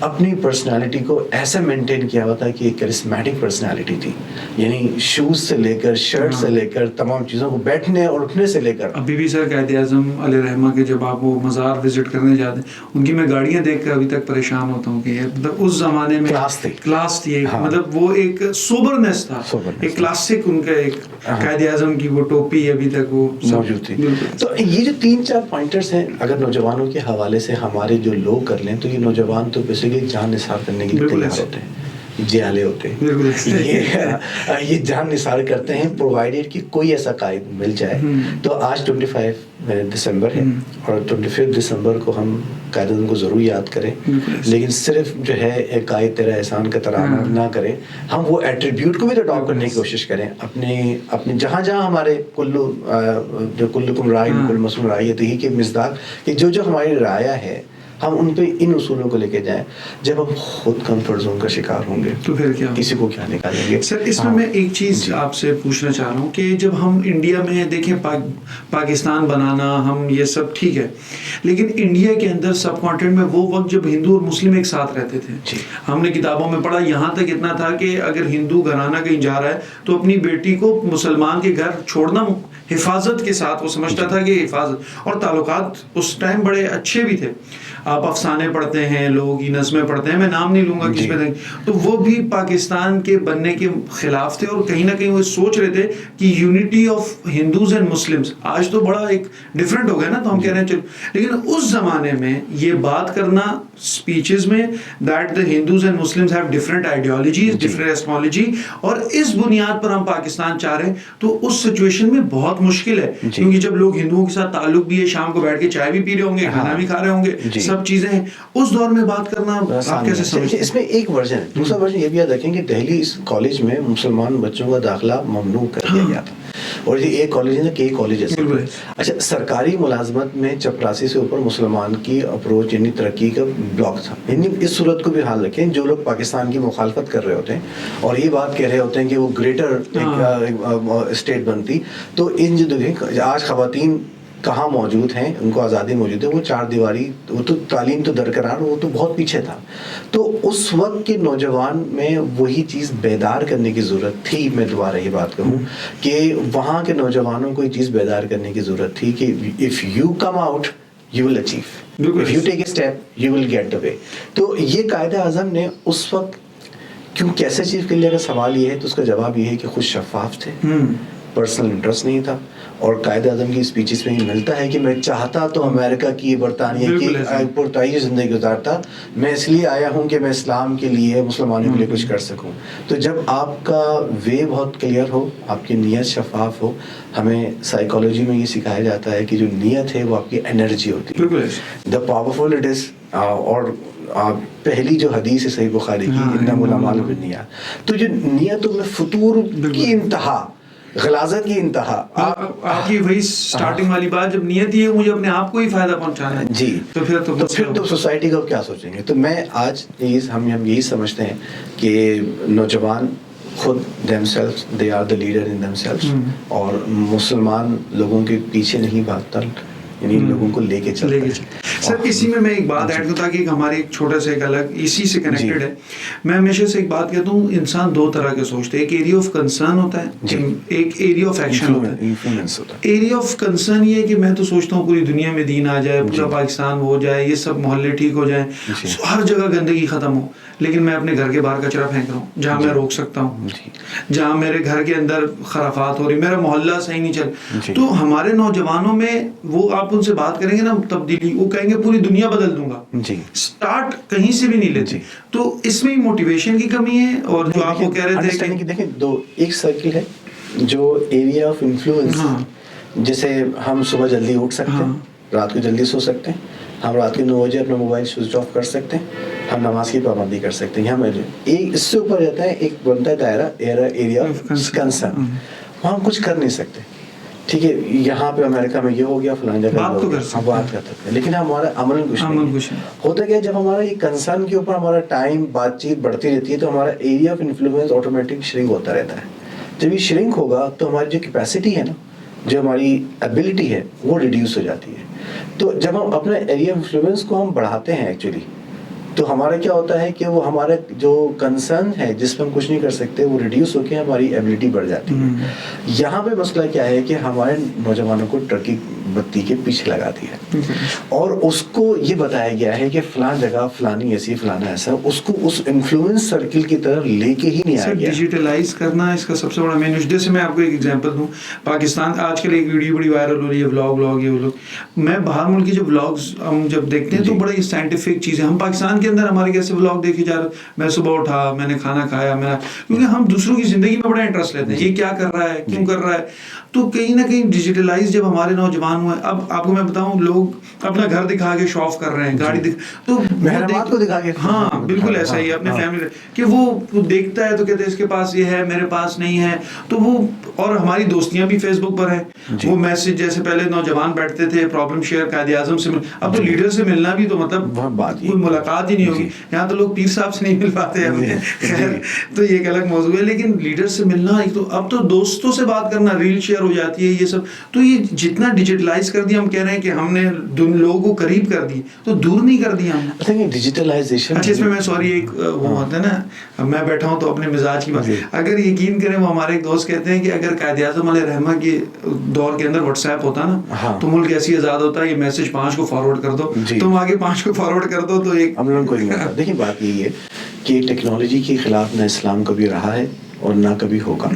اپنی پرسنالٹی کو ایسے مینٹین کیا ہوا تھا کہ ایک کرسمیٹک پرسنالٹی تھی. یعنی شوز سے لے کر شرٹ سے لے کر تمام چیزوں کو بیٹھنے اور اٹھنے سے لے کر. ابھی بھی سر قائد اعظم علیہ رحمہ کے جب آپ وہ مزار وزٹ کرنے جاتے ہیں ان کی میں گاڑیاں دیکھ کر ابھی تک پریشان ہوتا ہوں کہ مطلب اس زمانے میں کلاس تھی. مطلب وہ ایک سوبرنس تھا, ایک کلاسک ان کا ایک قائد اعظم کی وہ ٹوپی ابھی تک وہ موجود تھی. تو یہ جو 3-4 پوائنٹرز ہیں اگر نوجوانوں کے حوالے سے ہمارے جو لوگ کر لیں تو یہ نوجوان تو بیسیکلی جان نثار کرنے کے لیے تیار ہوتے ہیں, جیالے ہوتے ہیں, یہ جان نثار کرتے ہیں پرووائڈیڈ کہ کوئی ایسا قائد مل جائے. تو آج 25 دسمبر ہے اور 25 دسمبر کو ہم قائد اعظم کو ضرور یاد کریں, لیکن صرف جو ہے قائد تیرا احسان کا ترانہ نہ کریں, ہم وہ ایٹریبیوٹ کو بھی اڈاپٹ کرنے کی کوشش کریں اپنے جہاں جہاں ہمارے کلکم راعٍ کل مسئول رعیتہ کے مصداق کہ جو ہماری رعایا ہے ہم ان پہ ان اصولوں کو لے کے جائیں. جب ہم خود کمفرٹ زون کا شکار ہوں گے تو پھر کیا, کسی کو کیا نکالیں گے. سر اس میں ایک چیز آپ سے پوچھنا چاہ رہا ہوں کہ جب ہم انڈیا میں دیکھیں پاکستان بنانا ہم یہ سب ٹھیک ہے, لیکن انڈیا کے اندر سب کانٹینٹ میں وہ وقت جب ہندو اور مسلم ایک ساتھ رہتے تھے, ہم نے کتابوں میں پڑھا یہاں تک اتنا تھا کہ اگر ہندو گھرانہ کہیں جا رہا ہے تو اپنی بیٹی کو مسلمان کے گھر چھوڑنا حفاظت کے ساتھ, وہ سمجھتا تھا کہ حفاظت, اور تعلقات اس ٹائم بڑے اچھے بھی تھے. آپ افسانے پڑھتے ہیں, لوگوں کی نظمیں پڑھتے ہیں, میں نام نہیں لوں گا کس پہ, تو وہ بھی پاکستان کے بننے کے خلاف تھے اور کہیں نہ کہیں وہ سوچ رہے تھے کہ unity of Hindus and Muslims. آج تو بڑا ایک ڈفرینٹ ہو گیا نا, تو ہم کہہ رہے ہیں چلو, لیکن اس زمانے میں یہ بات کرنا اسپیچز میں that the Hindus and Muslims have different ideologies, different ایسمالوجی, اور اس بنیاد پر ہم پاکستان چاہ رہے ہیں, تو اس سچویشن میں بہت مشکل ہے کیونکہ جب لوگ ہندوؤں کے ساتھ تعلق بھی ہے, شام کو بیٹھ کے چائے بھی پی رہے ہوں گے, کھانا بھی کھا رہے ہوں گے, سب چیزیں ہیں, اس دور میں بات کرنا آپ کیسے سمجھتے ہیں؟ اس میں ایک ورژن ہے. دوسرا ورژن یہ بھی یاد رکھیں کہ دہلی اس کالج میں مسلمان بچوں کا داخلہ ممنوع کر دیا گیا تھا, اور یہ ایک کالج ہے کئی کالجز. اچھا, سرکاری ملازمت میں چپراسی سے اوپر مسلمان کی اپروچ یعنی ترقی کا بلاک تھا. یعنی اس صورت کو بھی حال رکھیں, جو لوگ پاکستان کی مخالفت کر رہے ہوتے ہیں اور یہ بات کہہ رہے ہوتے ہیں کہ وہ گریٹر اسٹیٹ بنتی, تو ان جو دیکھیں آج خواتین کہاں موجود ہیں, ان کو آزادی موجود ہے, وہ 4 دیواری, وہ تو تعلیم تو درکنار, وہ تو بہت پیچھے تھا. تو اس وقت کے نوجوان میں وہی چیز بیدار کرنے کی ضرورت تھی. میں دوبارہ یہ بات کہوں کہ وہاں کے نوجوانوں کو یہ چیز بیدار کرنے کی ضرورت تھی کہ if you come out you will achieve, if you take a step you will get the way. تو یہ قائد اعظم نے اس وقت کیوں کیسے چیز کے لیے, اگر سوال یہ ہے تو اس کا جواب یہ ہے کہ خود شفاف تھے, پرسنل انٹرسٹ نہیں تھا. اور قائد اعظم کی اسپیچز میں یہ ملتا ہے کہ میں چاہتا تو امریکہ کی, برطانیہ کی پرتعیش زندگی گزارتا, میں اس لیے آیا ہوں کہ میں اسلام کے لیے, مسلمانوں کے لیے کچھ کر سکوں. تو جب آپ کا وے بہت کلیئر ہو, آپ کی نیت شفاف ہو, ہمیں سائیکالوجی میں یہ سکھایا جاتا ہے کہ جو نیت ہے وہ آپ کی انرجی ہوتی ہے, دا پاورفل اٹ از. اور پہلی جو حدیث ہے صحیح بخاری کی, انما الاعمال بالنیات, تو جو نیتوں میں فطور کی انتہا, غلاظت کی انتہا, آپ کی وہی سٹارٹنگ والی بات, جب نیت یہ ہے مجھے اپنے آپ کو ہی فائدہ پہنچانا ہے, جی, تو پھر تو سوسائٹی کا کیا سوچیں گے. تو میں آج ہم یہی سمجھتے ہیں کہ نوجوان خود themselves they are the leader in themselves, اور مسلمان لوگوں کے پیچھے نہیں بھاگتا, یعنی لوگوں کو لے کے چلتا ہے. سر اسی میں ایک بات ایڈ کرتا کہ ہمارے ایک چھوٹا سا ایک الگ اسی سے کنیکٹڈ ہے. میں ہمیشہ سے ایک بات کہتا ہوں, انسان 2 طرح کے سوچتے ہیں, ایک ایریا آف کنسرن ہوتا ہے, ایک ایریا آف ایکشن ہوتا ہے. ایریا آف کنسرن یہ ہے کہ میں تو سوچتا ہوں پوری دنیا میں دین آ جائے, پورا پاکستان ہو جائے, یہ سب محلے ٹھیک ہو جائیں, ہر جگہ گندگی ختم ہو, لیکن میں اپنے گھر کے باہر کچرا پھینک رہا ہوں جہاں میں روک سکتا ہوں, جہاں میرے گھر کے اندر خرافات ہو رہی, میرا محلہ صحیح نہیں چل. تو ہمارے نوجوانوں میں وہ, آپ ان سے بات کریں گے نا تبدیلی, وہ کہیں گے پوری دنیا بدل دوں گا, سٹارٹ کہیں سے بھی نہیں لیتے. تو اس میں موٹیویشن کی کمی ہے, اور جو آپ کو کہہ رہے تھے کہ دیکھیں ایک سرکل ہے جو ایریا آف انفلوئنس, جیسے ہم صبح جلدی اٹھ سکتے ہیں, رات کو جلدی سو سکتے ہیں, ہم رات کے 9 بجے اپنا موبائل سوئچ آف کر سکتے ہیں, ہم نماز کی پابندی کر سکتے ہیں. یہاں ایک اس سے اوپر رہتا ہے, ایک بنتا ہے دائرہ ایریا آف کنسرن, وہاں ہم کچھ کر نہیں سکتے. ٹھیک ہے, یہاں پہ امریکہ میں یہ ہو گیا, فلاں جگہ ہم بات کر سکتے ہیں, لیکن ہمارا عمل کچھ نہیں ہوتا. کیا جب ہمارا یہ کنسرن کے اوپر ہمارا ٹائم بات چیت بڑھتی رہتی ہے تو ہمارا area of influence automatic shrink ہوتا رہتا ہے. جب یہ شرنک ہوگا تو ہماری جو کیپیسٹی ہے نا, جو ہماری ایبلٹی ہے وہ ریڈیوس ہو جاتی ہے. تو جب ہم اپنے ایریا آف انفلوئنس کو ہم بڑھاتے ہیں ایکچولی, تو ہمارا کیا ہوتا ہے کہ وہ ہمارا جو کنسرن ہے جس پہ ہم کچھ نہیں کر سکتے وہ ریڈیوس ہو کے ہماری ایبلٹی بڑھ جاتی ہے. یہاں پہ مسئلہ کیا ہے کہ ہمارے نوجوانوں کو ٹرکی بتی کے پیچھے لگا دیا اور اس کو یہ بتایا گیا ہے کہ فلاں جگہ فلانی ایسی فلانا ایسا, اس کو اس انفلوئنس سرکل کی طرف لے کے ہی نہیں آیا گیا. ڈیجیٹلائز کرنا اس کا سب سے بڑا مین. جیسے میں آپ کو ایک ایگزامپل دوں, پاکستان آج کل ایک ویڈیو بڑی وائرل ہو رہی ہے, ولاگ یہ وہ لوگ, میں باہر ملک کی جو ولاگز ہم جب دیکھتے ہیں تو بڑی سائنٹیفک چیز ہے. ہم پاکستان کے اندر ہمارے کیسے ولاگ دیکھے جا رہے, میں صبح اٹھا, میں نے کھانا کھایا, میرا, کیونکہ ہم دوسروں کی زندگی میں بڑا انٹرسٹ لیتے ہیں, یہ کیا کر رہا ہے, کیوں کر رہا ہے. تو کہیں نہ کہیں ڈیجیٹلائز جب ہمارے نوجوان ہوئے, اب آپ کو میں بتاؤں, لوگ اپنا گھر دکھا کے شو آف کر رہے ہیں, گاڑی تو محرمات کو دکھا کے, ہاں بالکل ایسا ہی اپنے فیملی کہ وہ دیکھتا ہے تو کہتے ہیں اس کے پاس یہ ہے, میرے پاس نہیں ہے. تو وہ, اور ہماری دوستیاں بھی فیس بک پر ہیں, وہ میسج جیسے پہلے نوجوان بیٹھتے تھے پرابلم شیئر, قائد اعظم سے اب تو لیڈر سے ملنا بھی تو مطلب کوئی ملاقات ہی نہیں ہوگی. یہاں تو لوگ پیر صاحب سے نہیں مل پاتے ہیں, خیر تو یہ ایک الگ موضوع ہے. لیکن لیڈر سے ملنا, ایک تو اب تو دوستوں سے بات کرنا, ریل شیئر ہو جاتی ہے, یہ سب. تو یہ جتنا ڈیجیٹلائز کر دیا, ہم کہہ رہے ہیں کہ ہم نے لوگوں کو قریب کر دی, تو دور نہیں کر دیا ہم نے ڈیجیٹلائزیشن. اچھا اس میں سوری ایک وہ ہوتا ہے نا, میں بیٹھا ہوں تو اپنے مزاج کی بات, اگر یقین کریں وہ ہمارے ایک دوست کہتے ہیں کہ اگر قائد اعظم علیہ رحمہ کے دور کے اندر واٹس ایپ ہوتا نا تو ملک ایسی آزاد ہوتا ہے, یہ میسج 5 کو فارورڈ کر دو, تم آگے 5 کو فارورڈ کر دو, تو ایک ہم لوگوں کو نہیں ہوتا. دیکھیں بات یہی ہے کہ ٹیکنالوجی کے خلاف نہ اسلام کبھی رہا ہے اور نہ کبھی ہوگا.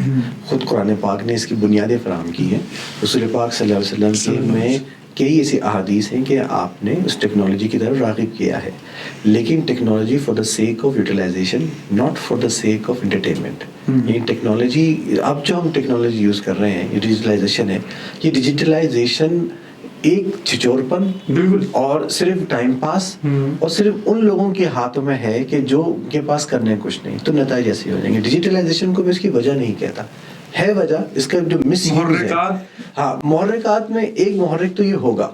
خود قرآن پاک نے اس کی بنیادیں فراہم کی ہیں. رسول پاک صلی اللہ علیہ وسلم میں کئی ایسی احادیث ہیں کہ آپ نے اس ٹیکنالوجی کی طرف راغب کیا ہے, لیکن technology for the sake of utilization, not for the sake of entertainment. یہ ٹیکنالوجی, اب جو ہم ٹیکنالوجی یوز کر رہے ہیں, یہ ڈیجیٹلائزیشن ہے, یہ ڈیجیٹلائزیشن ایک چھچورپن بالکل اور صرف ٹائم پاس اور صرف ان لوگوں کے ہاتھوں میں ہے کہ جو کے پاس کرنے کچھ نہیں, تو نتائج ایسے ہو جائیں گے. ڈیجیٹلائزیشن کو میں اس کی وجہ نہیں کہتا, ہے وجہ اس کا جو مس یوز ہے. ہاں محرکات میں ایک محرک تو یہ ہوگا,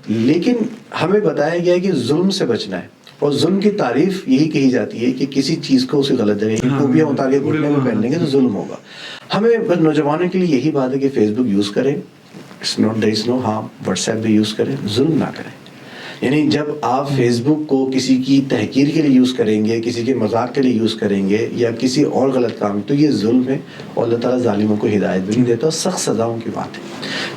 لیکن ہمیں بتایا گیا ہے کہ ظلم سے بچنا ہے, اور ظلم کی تعریف یہی کہی جاتی ہے کہ کسی چیز کو اسے غلط جگہ خوبیاں اتار کے گھٹنے میں پہن لیں گے تو ظلم ہوگا. ہمیں بس نوجوانوں کے لیے یہی بات ہے کہ فیس بک یوز کریں, it's not there is no harm, WhatsApp بھی یوز کریں, ظلم نہ کریں. یعنی جب آپ فیس بک کو کسی کی تحقیر کے لیے یوز کریں گے, کسی کے مذاق کے لیے یوز کریں گے یا کسی اور غلط کام, تو یہ ظلم ہے, اور اللہ تعالیٰ ظالموں کو ہدایت بھی نہیں دیتا, سخت سزاؤں کی بات ہے.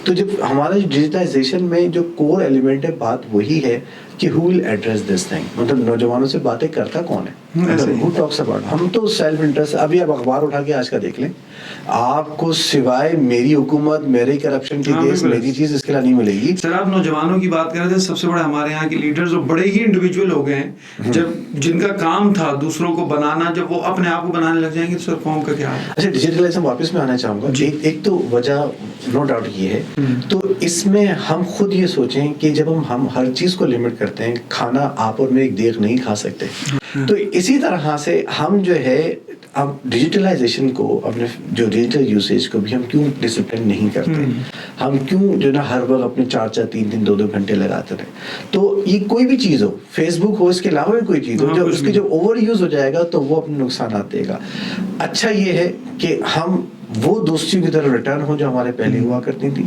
تو جب ہمارا ڈیجیٹائزیشن میں جو کور ایلیمنٹ ہے, بات وہی ہے کہ who will address this thing, مطلب نوجوانوں سے باتیں کرتا کون ہے, who talks about. ہم تو سیلف انٹرسٹ, ابھی آپ اخبار اٹھا کے آج کا دیکھ لیں, آپ کو سوائے میری حکومت, میرے کرپشن کی کیس, میری چیز اس کے لیے نہیں ملے گی. سر آپ نوجوانوں کی بات کر رہے تھے, سب سے بڑے ہمارے یہاں کے لیڈرز جو بڑے ہی انڈیویجول ہو گئے ہیں, جب جن کا کام تھا دوسروں کو بنانا, جب وہ اپنے آپ کو بنانے لگ جائیں گے تو سر قوم کا کیا ہے. اچھا ڈیجیٹلائزیشن واپس میں آنا چاہوں گا. ایک تو وجہ نو ڈاؤٹ یہ ہے, تو اس میں ہم خود یہ سوچیں کہ جب ہم ہر چیز کو لمٹ کرتے ہیں, کھانا آپ اور میں ایک دیگ نہیں کھا سکتے, تو اسی طرح سے ہم جو ہے اب ڈیجیٹلائزیشن کو, اپنے جو ڈیجیٹل یوسیج کو بھی ہم کیوں ڈسپلن نہیں کرتے, ہم کیوں جو نا ہر وقت اپنے 4-4 3-3 2-2 گھنٹے لگاتے رہے. تو یہ کوئی بھی چیز ہو, فیس بک ہو, اس کے علاوہ بھی کوئی چیز ہو, جب اس کے جو اوور یوز ہو جائے گا تو وہ اپنے نقصانات دے گا. اچھا یہ ہے کہ ہم وہ دوستیوں کی طرف ریٹرن ہو جو ہمارے پہلے ہوا کرتی تھی,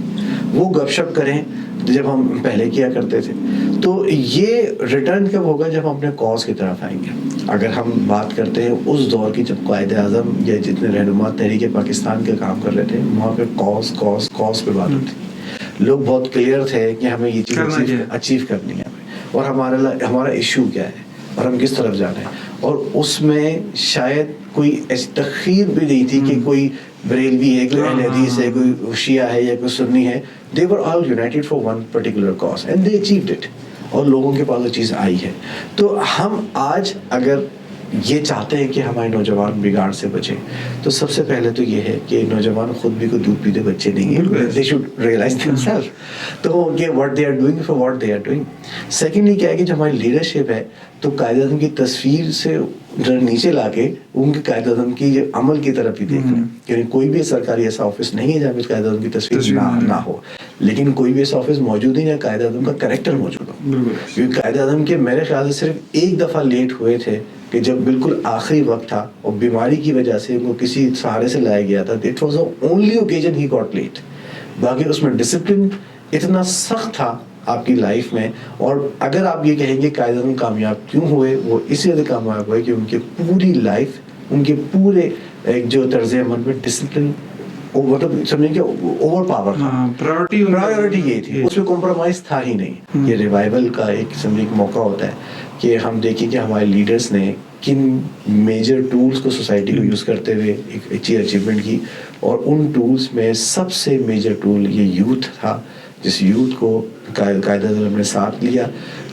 وہ گپ شپ کریں جب ہم پہلے کیا کرتے تھے. تو یہ ریٹرن کب ہوگا, جب ہم اپنے کاز کی طرف آئیں گے. اگر ہم بات کرتے ہیں اس دور کی جب قائد اعظم یا جتنے رہنما تحریک پاکستان کے کام کر رہے تھے, وہاں پہ کاز پہ بات ہوتی, لوگ بہت کلیئر تھے کہ ہمیں یہ چیز اچیو کرنی ہے, اور ہمارا ایشو کیا ہے اور ہم کس طرف جا رہے ہیں. اور اس میں شاید کوئی ایسی تخیر بھی نہیں تھی کہ کوئی بریلوی ہے, کوئی اہل حدیث ہے, کوئی شیعہ ہے یا کوئی سنی ہے. They were all united for one particular cause and they achieved it, اور لوگوں کے پاس وہ چیز آئی ہے. تو ہم آج اگر یہ چاہتے ہیں کہ ہمارے نوجوان بگاڑ سے بچیں, تو سب سے پہلے تو یہ ہے کہ نوجوان خود بھی کوئی دودھ پیتے بچے نہیں ہیں, they should realize themselves. تو کہ what they are doing for what they are doing. Secondly کیا ہے کہ جو ہماری لیڈرشپ ہے, تو قائد اعظم کی تصویر سے نیچے لا کے ان کے قائد اعظم کی عمل کی طرف ہی دیکھنا, یعنی کوئی بھی سرکاری ایسا آفس نہیں ہے جہاں پہ قائد اعظم کی تصویر نہ ہو, لیکن کوئی بھی ایسا آفس موجود نہیں ہے قائد اعظم کا کریکٹر موجود ہو. کیونکہ قائد اعظم کے میرے خیال سے صرف ایک دفعہ لیٹ ہوئے تھے کہ جب بالکل آخری وقت تھا اور بیماری کی وجہ سے ان کو کسی سہارے سے لایا گیا تھا. It was the only occasion he got late. باقی اس میں ڈسپلن اتنا سخت تھا آپ کی لائف میں. اور اگر آپ یہ کہیں گے قائد اعظم کامیاب کیوں ہوئے, وہ اسی وجہ کامیاب ہوئے کہ ان کی پوری لائف, ان کے پورے ایک جو طرز عمل میں ڈسپلن, مطلب سمجھیں کہ اوور پاور تھا, پرائیورٹی یہ تھی, اس میں کمپرومائز تھا ہی نہیں. یہ ریوائول کا ایک سمجھیں ایک موقع ہوتا ہے کہ ہم دیکھیں کہ ہمارے لیڈرز نے کن میجر ٹولز کو سوسائٹی کو یوز کرتے ہوئے ایک اچھی اچیومنٹ کی, اور ان ٹولز میں سب سے میجر ٹول یہ یوتھ تھا, جس یوتھ کو قائد اعظم نے ساتھ لیا.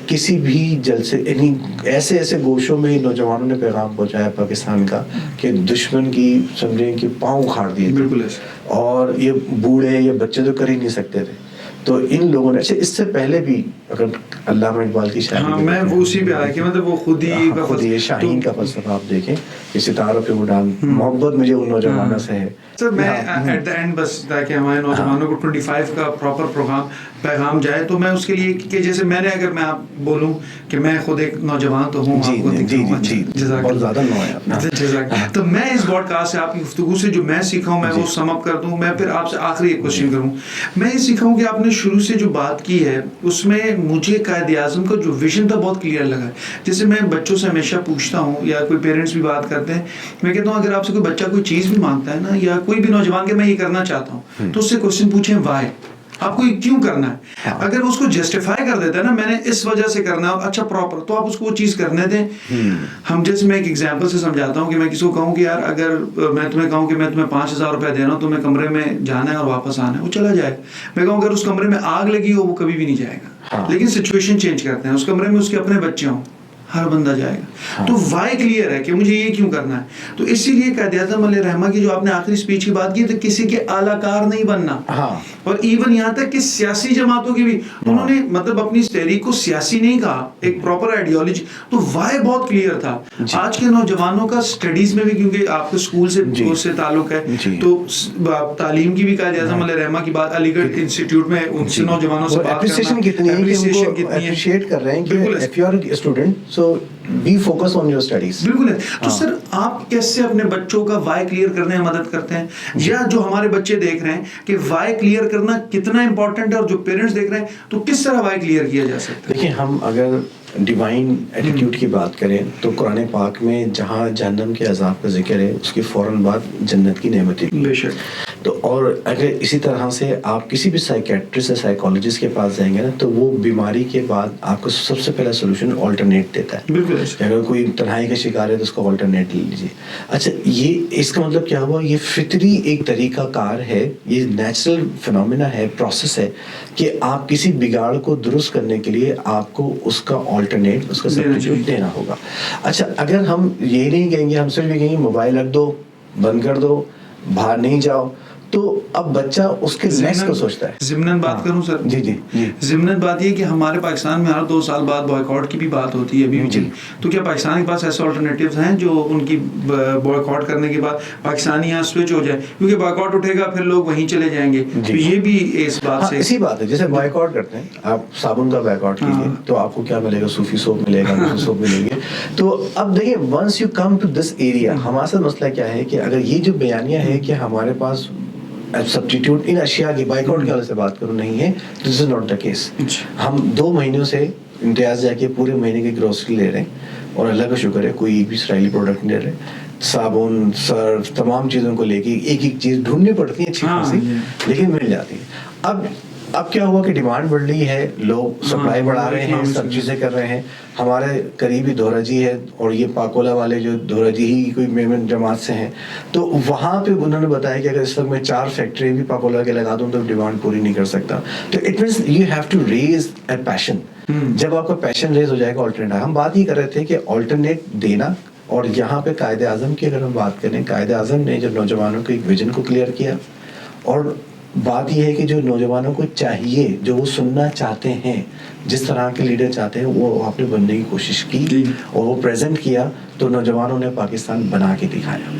کسی بھی جلسے یعنی ایسے ایسے گوشوں میں نوجوانوں نے پیغام پہنچایا پاکستان کا کہ دشمن کی سمجھیں کہ پاؤں اکھاڑ دیے, بالکل, اور یہ بوڑھے یا بچے تو کر ہی نہیں سکتے تھے. تو ان لوگوں نے, اچھا اس سے پہلے بھی اگر علامہ اقبال کی شاعری, ہاں میں وہ اسی پہ آیا کہ مطلب وہ خود ہی شاہین کا فلسفہ آپ دیکھیں کہ ستاروں پہ اڑان, محبت مجھے ان نوجوانوں سے ہے. سر میں ایٹ دا اینڈ بس تاکہ ہمارے نوجوانوں کو 25 کا پراپر پیغام جائے, تو میں اس کے لیے کہ جیسے میں نے, اگر میں آپ بولوں کہ میں خود ایک نوجوان تو ہوں, بہت زیادہ نو ہے, تو میں اس براڈ کاسٹ سے آپ کی گفتگو سے جو میں سیکھا ہوں میں وہ سم اپ کر دوں. میں پھر آپ سے آخری ایک کوشچن کروں, میں یہ سیکھا ہوں کہ آپ نے شروع سے جو بات کی ہے اس میں مجھے قائد اعظم کا جو ویژن تھا بہت کلیئر لگا. جیسے میں بچوں سے ہمیشہ پوچھتا ہوں, یا کوئی پیرنٹس بھی بات کرتے ہیں, میں کہتا ہوں اگر آپ سے کوئی بچہ کوئی چیز بھی مانگتا ہے نا, یا کوئی بھی نوجوان کہ میں یہ کرنا چاہتا ہوں, تو اس سے کوشچن پوچھیں وائی, آپ کو یہ کیوں کرنا ہے. اگر اس کو جسٹیفائی کر دیتا ہے نا, میں نے اس وجہ سے کرنا ہے, اچھا پراپر, تو آپ اس کو وہ چیز کرنے دیں. ہم جیسے میں ایک ایگزامپل سے سمجھاتا ہوں کہ میں کسی کو کہوں کہ یار اگر میں تمہیں کہوں کہ میں تمہیں 5,000 روپے دے رہا ہوں, تمہیں کمرے میں جانا ہے اور واپس آنا ہے, وہ چلا جائے. میں کہوں اگر اس کمرے میں آگ لگی ہو وہ کبھی بھی نہیں جائے گا. لیکن سچویشن چینج کرتے ہیں, اس کمرے میں اس کے اپنے بچے ہوں, ہر بندہ جائے گا. تو وائی کلیئر ہے کہ مجھے یہ کیوں کرنا ہے. تو اسی لیے قائد اعظم علیہ رحمہ کی جو آپ نے آخری اسپیچ کی بات کی, تو کسی کے اعلیٰ کار نہیں بننا, اور ایون یہاں تک کہ سیاسی جماعتوں کی بھی انہوں نے مطلب اپنی اس تحریک کو سیاسی نہیں کہا, ایک پراپر آئیڈیالوجی. تو وائی بہت کلیئر تھا. آج کے نوجوانوں کا اسٹڈیز میں بھی, کیونکہ آپ کے اسکول سے تعلق ہے, تو تعلیم کی بھی قائد اعظم علیہ رحمہ کی بات, علی گڑھ انسٹیٹیوٹ میں ان سے نوجوانوں سے بات کرنا, اپریسیشن کتنی ہے, اپریشیٹ کر رہے ہیں کہ if you are a student so be focus on your studies. بالکل ہے. تو سر آپ کیسے اپنے بچوں کا وائی کلیئر کرنے میں مدد کرتے ہیں, یا جو ہمارے بچے دیکھ رہے ہیں کہ وائی کلیئر کرنا کتنا امپورٹنٹ ہے, اور جو پیرنٹس دیکھ رہے ہیں تو کس طرح وائی کلیئر کیا جا سکتا ہے. دیکھیں, ہم اگر ڈیوائن ایٹیٹیوڈ کی بات کریں تو قرآن پاک میں جہاں جہنم کے عذاب کا ذکر ہے, اس کے فوراً بعد جنت کی نعمتیں. بے شک. تو اور اگر اسی طرح سے آپ کسی بھی سائیکیٹرسٹ یا سائیکالوجسٹ کے پاس جائیں گے نا, تو وہ بیماری کے بعد آپ کو سب سے پہلا سولوشن آلٹرنیٹ دیتا ہے. بالکل. اگر کوئی تنہائی کا شکار ہے تو اس کو آلٹرنیٹ لے لیجیے. اچھا, یہ اس کا مطلب کیا ہوا, یہ فطری ایک طریقہ کار ہے, یہ نیچرل فنومینا ہے, پروسیس ہے کہ آپ کسی بگاڑ کو درست کرنے کے لیے آپ کو اس کا آلٹرنیٹ, اس کا سبسٹیٹیوٹ دینا ہوگا. اچھا, اگر ہم یہ نہیں کہیں گے, ہم صرف یہ کہیں گے موبائل رکھ دو, بند کر دو, باہر نہیں جاؤ, تو اب بچہ اس کے نیکسٹ کو سوچتا ہے. ضمناً بات کروں سر, جی ضمناً بات یہ کہ ہمارے پاکستان میں ہر 2 سال بعد بوائیکاٹ کی بھی بات ہوتی ہے ابھی بھی. تو کیا پاکستان کے پاس ایسے آلٹرنیٹیوز ہیں جو ان کی بوائیکاٹ کرنے کے بعد پاکستانی یہاں سوئچ ہو جائے, کیونکہ بوائیکاٹ اٹھے گا پھر لوگ وہیں چلے جائیں گے. تو یہ بھی اس بات سے اسی بات ہے, جیسے بوائیکاٹ کرتے ہیں, آپ صابن کا بوائیکاٹ کیجیے تو آپ کو کیا ملے گا, صوفی سوپ ملے گا, صوفی سوپ ملیں گے. تو اب دیکھیں, once you come to this area, ہمارا ساتھ مسئلہ کیا ہے کہ اگر یہ جو بیانیہ ہے کہ ہمارے پاس سبسٹیٹیوٹ ان اشیاء کی, بائیکاٹ کے حوالے سے بات کروں, نہیں ہے, دس از ناٹ دا کیس. ہم 2 مہینوں سے امتیاز جا کے پورے مہینے کی گروسری لے رہے ہیں, اور اللہ کا شکر ہے کوئی بھی اسرائیلی پروڈکٹ نہیں لے رہے. صابن, سرف, تمام چیزوں کو لے کے ایک ایک چیز ڈھونڈنی پڑتی ہے اچھی خاصی, لیکن مل جاتی ہے. اب کیا ہوا کہ ڈیمانڈ بڑھ رہی ہے, لوگ سپلائی بڑھا رہے ہیں, سب چیزیں کر رہے ہیں. ہمارے قریبی دھورا جی ہے, اور یہ پاکولا والے جو دھورا جی ہی کوئی میمن جماعت سے ہیں, تو وہاں پہ انہوں نے بتایا کہ اگر اس وقت میں 4 فیکٹری بھی پاکولا کے لگا دوں تو ڈیمانڈ پوری نہیں کر سکتا. تو it means you have to raise a passion. جب آپ کا پیشن ریز ہو جائے گا آلٹرنیٹ. ہم بات ہی کر رہے تھے کہ آلٹرنیٹ دینا, اور یہاں پہ قائد اعظم کی اگر ہم بات کریں, قائد اعظم نے جب نوجوانوں کے ایک ویژن کو کلیئر کیا, اور بات یہ ہے کہ جو نوجوانوں کو چاہیے, جو وہ سننا چاہتے ہیں, جس طرح کے لیڈر چاہتے ہیں, وہ آپ نے بننے کی کوشش کی اور وہ پریزنٹ کیا, تو نوجوانوں نے پاکستان بنا کے دکھایا.